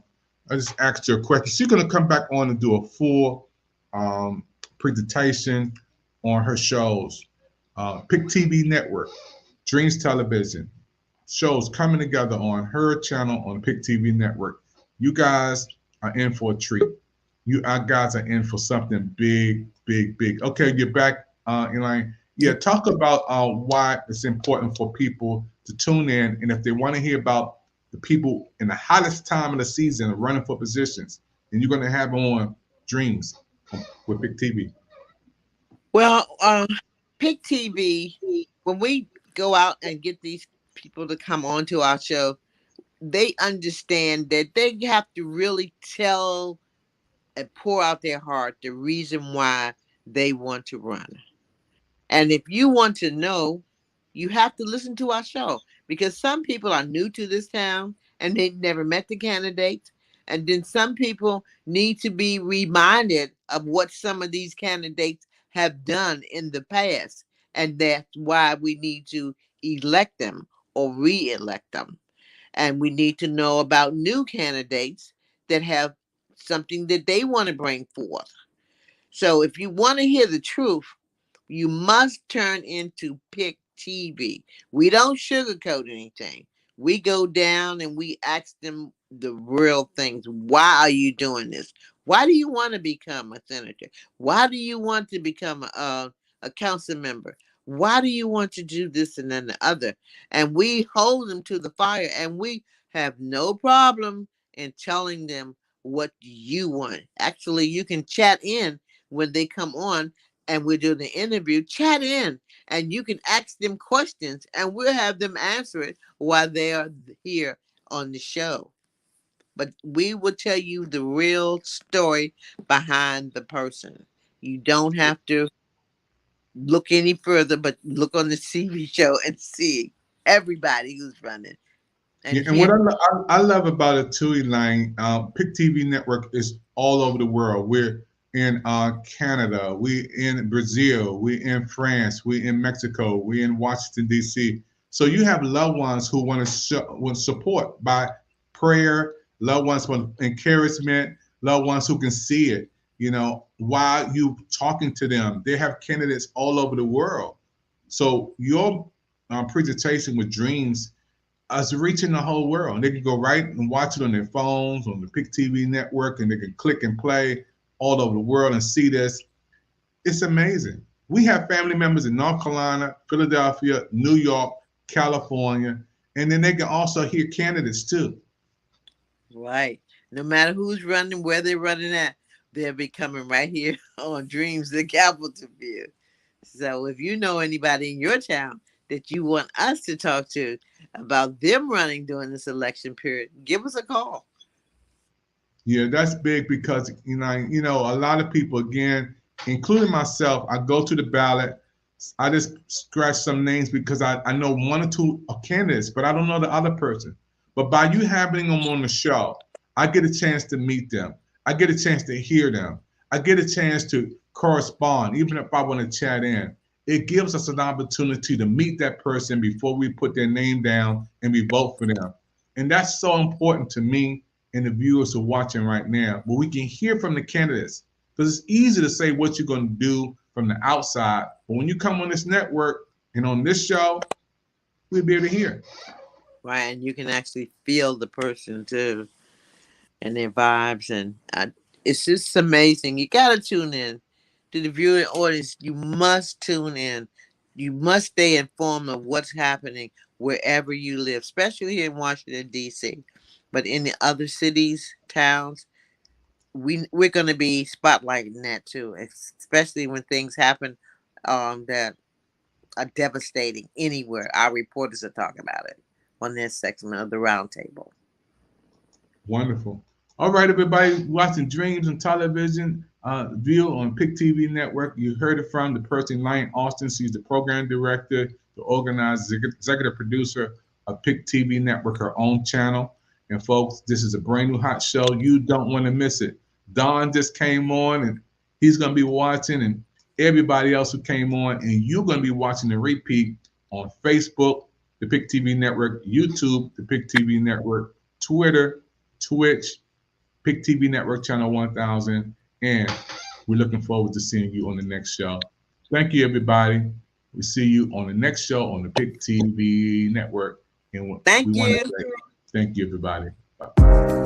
just asked her a question. She's going to come back on and do a full presentation on her shows. Pick TV Network, Dreams Television, shows coming together on her channel on Pick TV Network. You guys are in for a treat. You guys are in for something big, big, big. Okay, you're back, Elaine. Yeah, talk about why it's important for people to tune in, and if they want to hear about the people in the hottest time of the season running for positions, and you're going to have on Dreams with Pick TV. Well, Pick TV, when we go out and get these people to come onto our show, they understand that they have to really tell and pour out their heart the reason why they want to run. And if you want to know, you have to listen to our show, because some people are new to this town and they've never met the candidates. And then some people need to be reminded of what some of these candidates have done in the past. And that's why we need to elect them or re-elect them. And we need to know about new candidates that have something that they want to bring forth. So if you want to hear the truth, you must turn into Pick TV. We don't sugarcoat anything. We go down and we ask them the real things. Why are you doing this? Why do you want to become a senator? Why do you want to become a council member? Why do you want to do this and then the other? And we hold them to the fire, and we have no problem in telling them what you want. Actually, you can chat in when they come on and we do the interview. Chat in and you can ask them questions and we'll have them answer it while they are here on the show. But we will tell you the real story behind the person. You don't have to look any further, but look on the TV show and see everybody who's running. Yeah, and what I love about it too, Elaine, Pick TV Network is all over the world. We're in Canada, we in Brazil, we in France, we in Mexico, we in Washington D.C. So you have loved ones who want to support by prayer, loved ones for encouragement, loved ones who can see it. You know, while you talking to them, they have candidates all over the world. So your presentation with Dreams is reaching the whole world. And they can go right and watch it on their phones, on the Pick TV Network, and they can click and play all over the world and see this. It's amazing. We have family members in North Carolina, Philadelphia, New York, California, and then they can also hear candidates too. Right. No matter who's running, where they're running at, they'll be coming right here on Dreams, the Capital View. So if you know anybody in your town that you want us to talk to about them running during this election period, give us a call. Yeah, that's big because you know, a lot of people, again, including myself, I go to the ballot. I just scratch some names because I know one or two candidates, but I don't know the other person. But by you having them on the show, I get a chance to meet them. I get a chance to hear them. I get a chance to correspond, even if I want to chat in. It gives us an opportunity to meet that person before we put their name down and we vote for them. And that's so important to me and the viewers who are watching right now, where we can hear from the candidates. Because it's easy to say what you're going to do from the outside, but when you come on this network and on this show, we'll be able to hear. Right, and you can actually feel the person too, and their vibes, and it's just amazing. You got to tune in to the viewing audience. You must tune in. You must stay informed of what's happening wherever you live, especially here in Washington, D.C. But in the other cities, towns, we're going to be spotlighting that too, especially when things happen that are devastating anywhere. Our reporters are talking about it on this section of the roundtable. Wonderful. All right, everybody watching Dreams and Television View on Pick TV Network. You heard it from the person, Elaine Austin. She's the program director, the organizer, executive producer of Pick TV Network, her own channel. And folks, this is a brand new hot show. You don't want to miss it. Don just came on and he's going to be watching, and everybody else who came on, and you're going to be watching the repeat on Facebook, the Pick TV Network, YouTube, the Pick TV Network, Twitter, Twitch, Pick TV Network Channel 1000, and we're looking forward to seeing you on the next show. Thank you, everybody. We see you on the next show on the Pick TV Network. And we want to say thank you, everybody. Bye.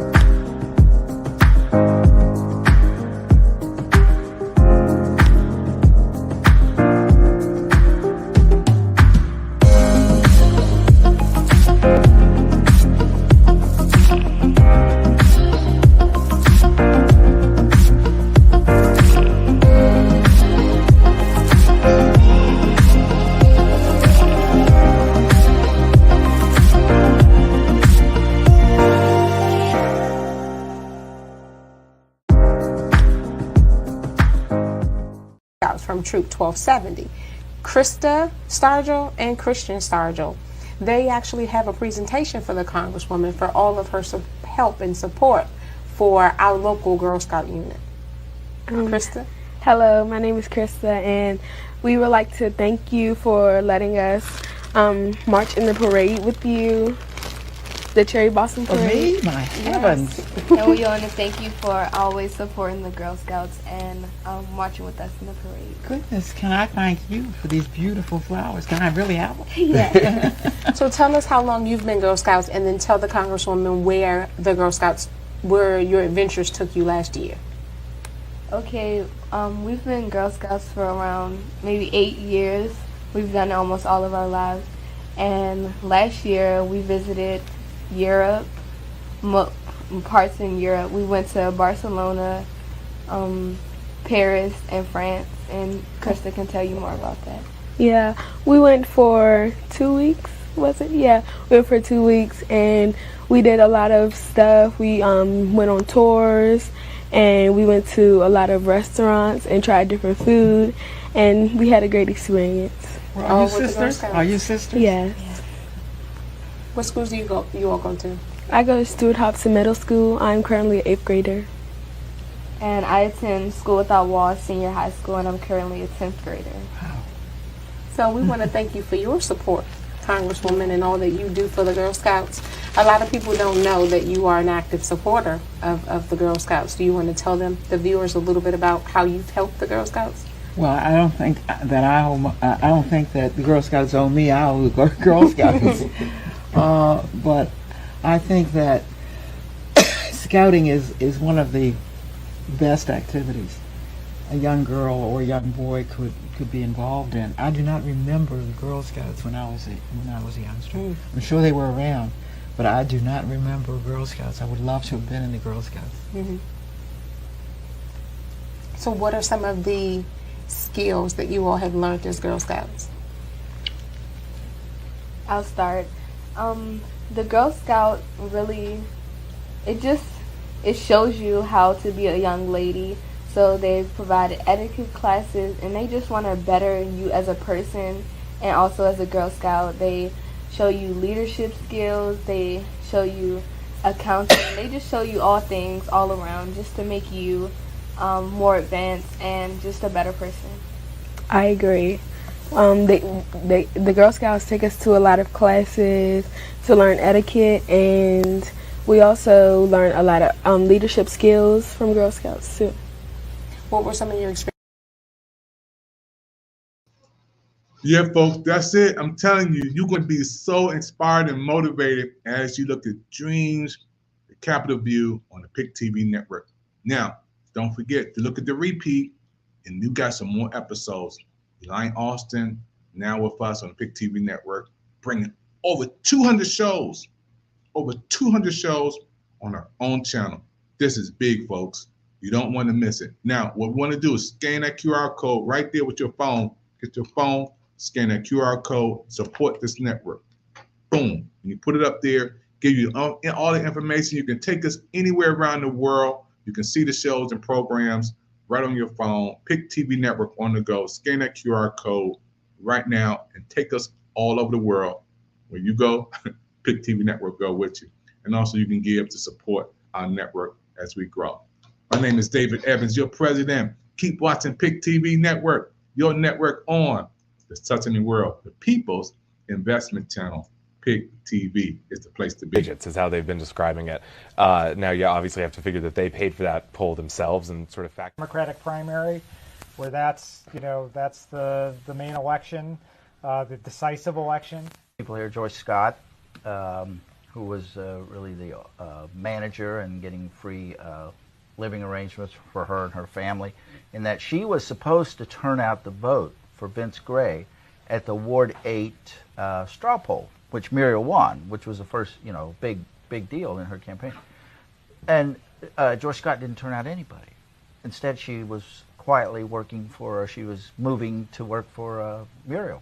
From Troop 1270. Krista Stargell and Christian Stargell. They actually have a presentation for the Congresswoman for all of her help and support for our local Girl Scout unit. Krista? Hello, my name is Krista, and we would like to thank you for letting us march in the parade with you, the Cherry Blossom Parade. For me? My heavens. And we want to thank you for always supporting the Girl Scouts and marching with us in the parade. Goodness, can I thank you for these beautiful flowers? Can I really have them? Yeah. So tell us how long you've been Girl Scouts, and then tell the Congresswoman where the Girl Scouts, where your adventures took you last year. Okay, we've been Girl Scouts for around maybe 8 years. We've done it almost all of our lives. And last year we visited Europe, parts in Europe. We went to Barcelona, Paris, and France, and Krista can tell you more about that. Yeah, we went for 2 weeks, was it? Yeah, we went for 2 weeks, and we did a lot of stuff. We went on tours, and we went to a lot of restaurants and tried different food, and we had a great experience. Well, are you sisters? Are you sisters? Yes. What schools do you all go to? I go to Stuart Hobson Middle School. I'm currently an 8th grader. And I attend School Without Walls Senior High School, and I'm currently a 10th grader. Wow. So we want to thank you for your support, Congresswoman, and all that you do for the Girl Scouts. A lot of people don't know that you are an active supporter of the Girl Scouts. Do you want to tell them, the viewers, a little bit about how you've helped the Girl Scouts? Well, I don't think that I don't think that the Girl Scouts owe me. I owe the Girl Scouts. But I think that scouting is one of the best activities a young girl or a young boy could be involved in. I do not remember the Girl Scouts when I was a youngster. I'm sure they were around, but I do not remember Girl Scouts. I would love to have been in the Girl Scouts. Mm-hmm. So what are some of the skills that you all have learned as Girl Scouts? I'll start. The Girl Scout really, it shows you how to be a young lady. So they've provided etiquette classes, and they just want to better you as a person and also as a Girl Scout. They show you leadership skills, they show you accounting, they just show you all things all around just to make you more advanced and just a better person. I agree. The Girl Scouts take us to a lot of classes to learn etiquette, and we also learn a lot of leadership skills from Girl Scouts too. What were some of your experiences? Yeah, folks, that's it. I'm telling you, you're going to be so inspired and motivated as you look at Dreams, the Capitol View on the Pick TV Network. Now, don't forget to look at the repeat, and you got some more episodes. Elaine Austin, now with us on the Pick TV Network, bringing over 200 shows on our own channel. This is big, folks. You don't want to miss it. Now, what we want to do is scan that QR code right there with your phone. Get your phone, scan that QR code, support this network. Boom. And you put it up there, give you all the information. You can take us anywhere around the world. You can see the shows and programs right on your phone. Pick TV Network on the go. Scan that QR code right now and take us all over the world. When you go, Pick TV Network go with you. And also you can give to support our network as we grow. My name is David Evans, your president. Keep watching Pick TV Network. your network on the Touching World, the People's Investment Channel. PIC TV is the place to be. Digits is how they've been describing it. Now, you obviously have to figure that they paid for that poll themselves and sort of fact. Democratic primary, where that's the main election, the decisive election. People here, Joyce Scott, who was really the manager and getting free living arrangements for her and her family, in that she was supposed to turn out the vote for Vince Gray at the Ward 8 straw poll, which Muriel won, which was the first, big deal in her campaign. And Joyce Scott didn't turn out anybody. Instead, she was quietly working she was moving to work for Muriel.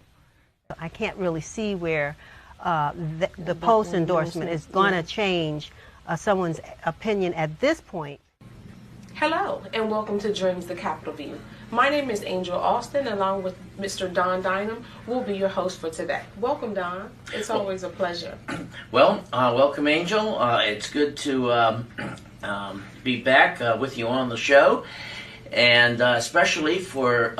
I can't really see where the post endorsement is going to change someone's opinion at this point. Hello, and welcome to Dreams the Capital View. My name is Angel Austin, along with Mr. Don Dynam. We'll be your host for today. Welcome, Don. It's always a pleasure. Well, welcome, Angel. It's good to be back with you on the show, and especially for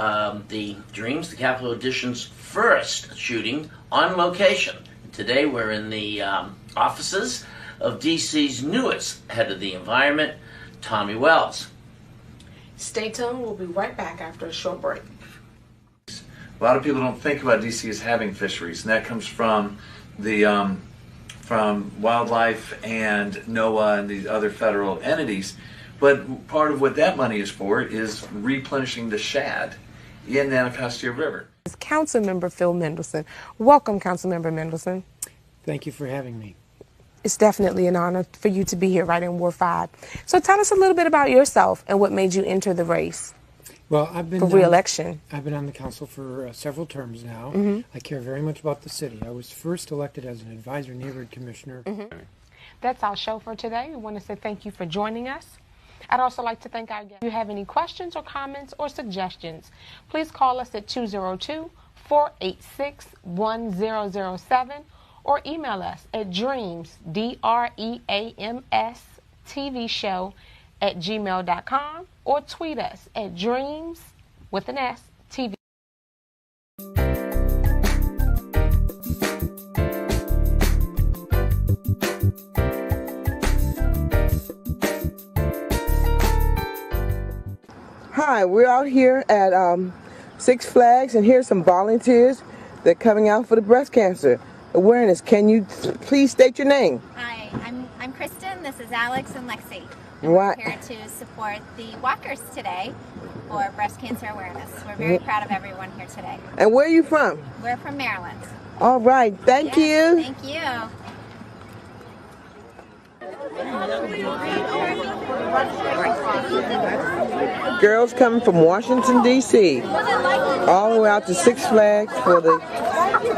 the Dreams the Capital Edition's first shooting on location. Today we're in the offices of DC's newest head of the environment, Tommy Wells. Stay tuned. We'll be right back after a short break. A lot of people don't think about DC as having fisheries, and that comes from the from wildlife and NOAA and these other federal entities. But part of what that money is for is replenishing the shad in the Anacostia River. Councilmember Phil Mendelson. Welcome, Councilmember Mendelson. Thank you for having me. It's definitely an honor for you to be here right in Ward 5. So tell us a little bit about yourself and what made you enter the race. Well, I've been for re-election. I've been on the council for several terms now. Mm-hmm. I care very much about the city. I was first elected as an advisor neighborhood commissioner. Mm-hmm. That's our show for today. We want to say thank you for joining us. I'd also like to thank our guests. If you have any questions or comments or suggestions, please call us at 202-486-1007 or email us at dreams, DREAMS, TV show @gmail.com or tweet us at dreams with an S TV. Hi, we're out here at Six Flags, and here's some volunteers that are coming out for the breast cancer awareness. Can you please state your name? Hi, I'm Kristen. This is Alex and Lexi. Right. We're here to support the walkers today for breast cancer awareness. We're very proud of everyone here today. And where are you from? We're from Maryland. All right, thank you. Thank you. Girls coming from Washington, D.C., all the way out to Six Flags for the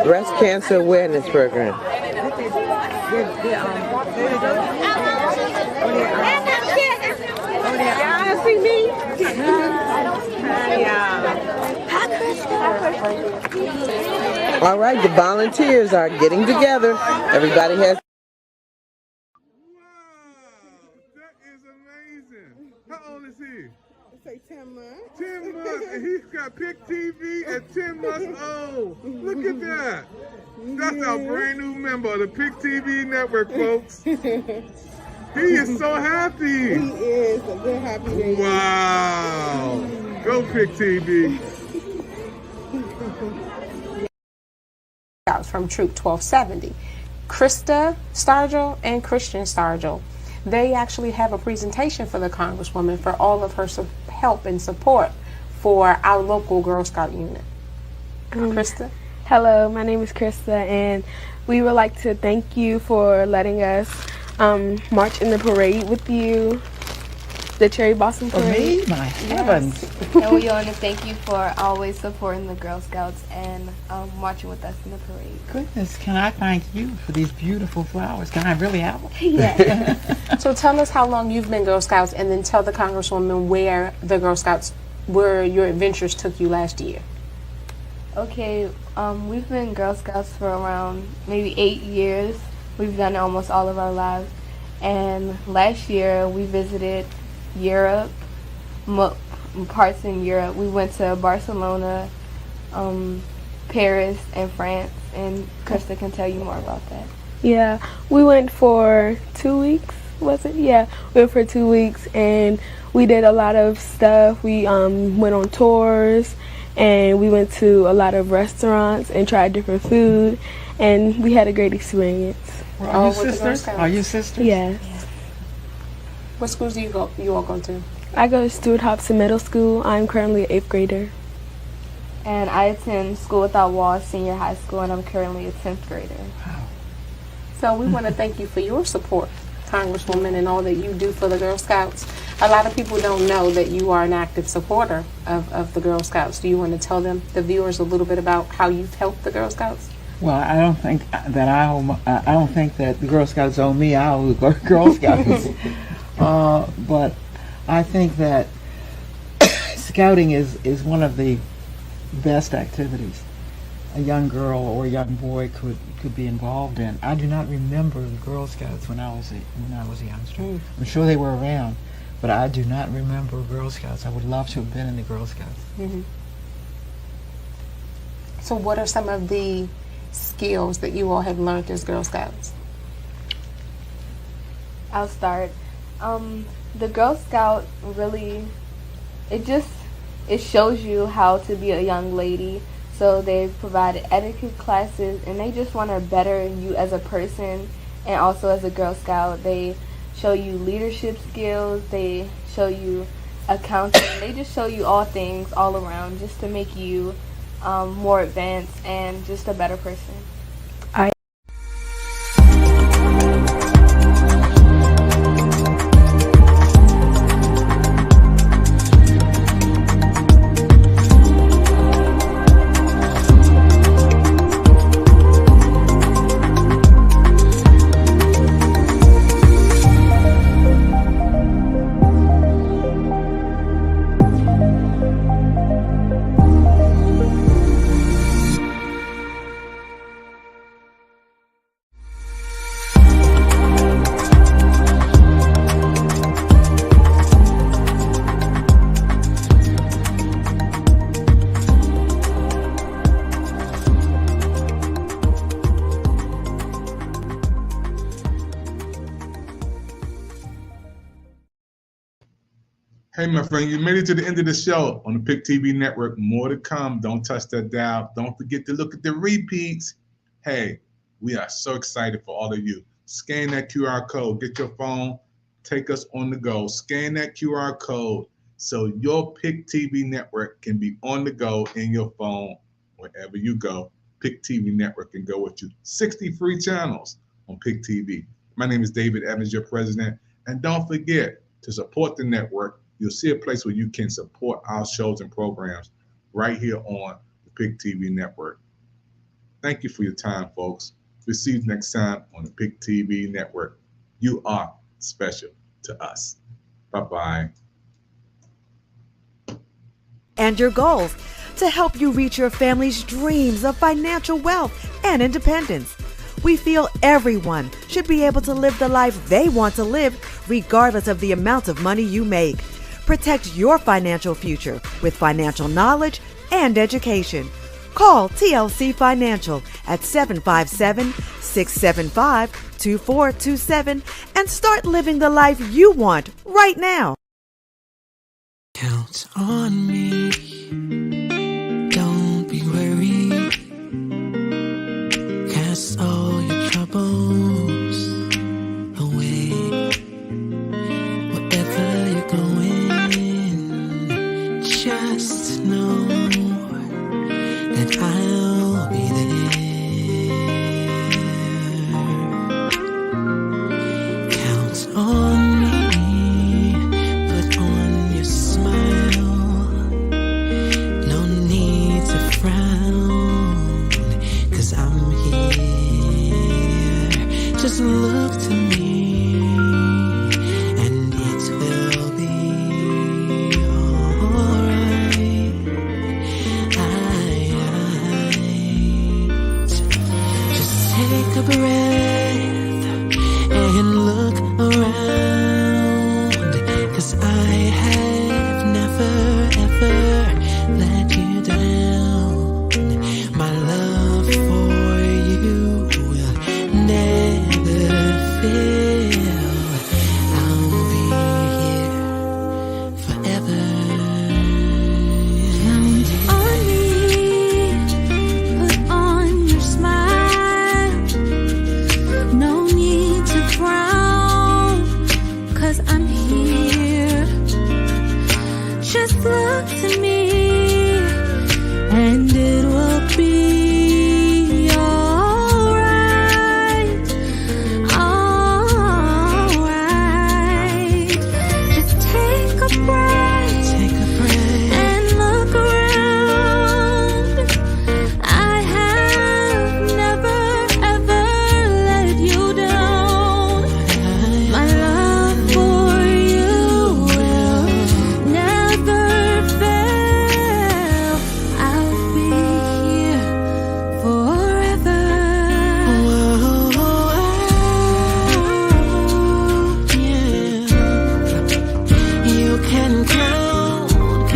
breast cancer awareness program. Y'all see me? All right, the volunteers are getting together. Everybody has. How old is he? Say 10 months. 10 months, and he's got PIC TV at 10 months old. Look at that. That's our brand new member of the PIC TV network, folks. He is so happy. He is a good happy day. Wow. Go PIC TV. From Troop 1270, Krista Stargell and Christian Stargell. They actually have a presentation for the Congresswoman for all of her help and support for our local Girl Scout unit. Krista? Hello, my name is Krista, and we would like to thank you for letting us march in the parade with you, the Cherry Blossom Parade. For me? My heavens. And we want to thank you for always supporting the Girl Scouts and marching with us in the parade. Goodness, can I thank you for these beautiful flowers? Can I really have them? Yeah. So tell us how long you've been Girl Scouts, and then tell the Congresswoman where the Girl Scouts, where your adventures took you last year. Okay, we've been Girl Scouts for around maybe 8 years. We've done almost all of our lives. And last year we visited Europe, parts in Europe. We went to Barcelona, Paris and France, and Krista can tell you more about that. Yeah, we went for 2 weeks, was it? Yeah, we went for 2 weeks, and we did a lot of stuff. We went on tours, and we went to a lot of restaurants and tried different food, and we had a great experience. Well, are you sisters? Are you sisters? Yes. What schools do you all go to? I go to Stuart Hobson Middle School. I'm currently an 8th grader. And I attend School Without Walls Senior High School, and I'm currently a 10th grader. So we want to thank you for your support, Congresswoman, and all that you do for the Girl Scouts. A lot of people don't know that you are an active supporter of the Girl Scouts. Do you want to tell them, the viewers, a little bit about how you've helped the Girl Scouts? Well, I don't think that I don't think that the Girl Scouts owe me. I owe the Girl Scouts. But I think that scouting is one of the best activities a young girl or a young boy could be involved in. I do not remember the Girl Scouts when I was a youngster. I'm sure they were around, but I do not remember Girl Scouts. I would love to have been in the Girl Scouts. Mm-hmm. So what are some of the skills that you all have learned as Girl Scouts? I'll start. The Girl Scout really, it shows you how to be a young lady. So they've provided etiquette classes, and they just want to better you as a person and also as a Girl Scout. They show you leadership skills, they show you accounting, they just show you all things all around just to make you more advanced and just a better person. Hey, my friend, you made it to the end of the show on the PIC TV network. More to come. Don't touch that dial. Don't forget to look at the repeats. Hey, we are so excited for all of you. Scan that QR code. Get your phone. Take us on the go. Scan that QR code so your PIC TV network can be on the go in your phone wherever you go. PIC TV network can go with you. 60 free channels on PIC TV. My name is David Evans, your president. And don't forget to support the network. You'll see a place where you can support our shows and programs right here on the PIC TV network. Thank you for your time, folks. We'll see you next time on the PIC TV network. You are special to us. Bye-bye. And your goals to help you reach your family's dreams of financial wealth and independence. We feel everyone should be able to live the life they want to live, regardless of the amount of money you make. Protect your financial future with financial knowledge and education. Call TLC Financial at 757-675-2427 and start living the life you want right now. Count on me. Don't be worried. Cast all your troubles away. Wherever you're going, just know that I'll be there. Count on me. Put on your smile. No need to frown, 'cause I'm here. Just look to me. Take a breath and look around, 'cause I have never ever let you down. Just look to me, and it will be alright. Alright. Just take a breath, and look around. I have never ever let you down. My love for you will never fail. I'll be here forever. Yeah. You can count on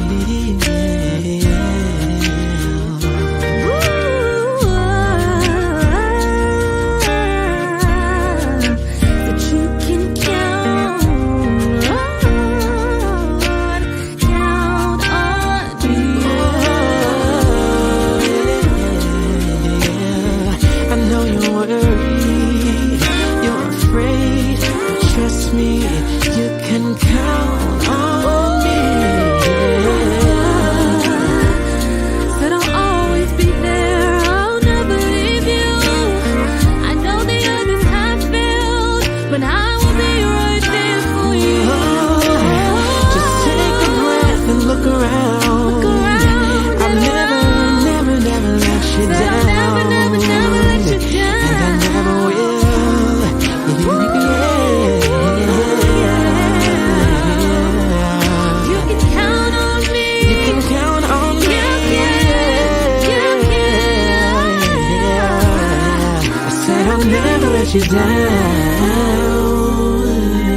me. That you can count on me. I know you're worried, you're afraid, but trust me, you can count on me. Said I'll always be there, I'll never leave you. I know the others have failed, but I will be right there for you. Just take a breath and look around. I'll never let you down. Never let you down. And I never will. You can count on me. You can count on me. I said I'll never let you down.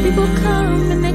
People come and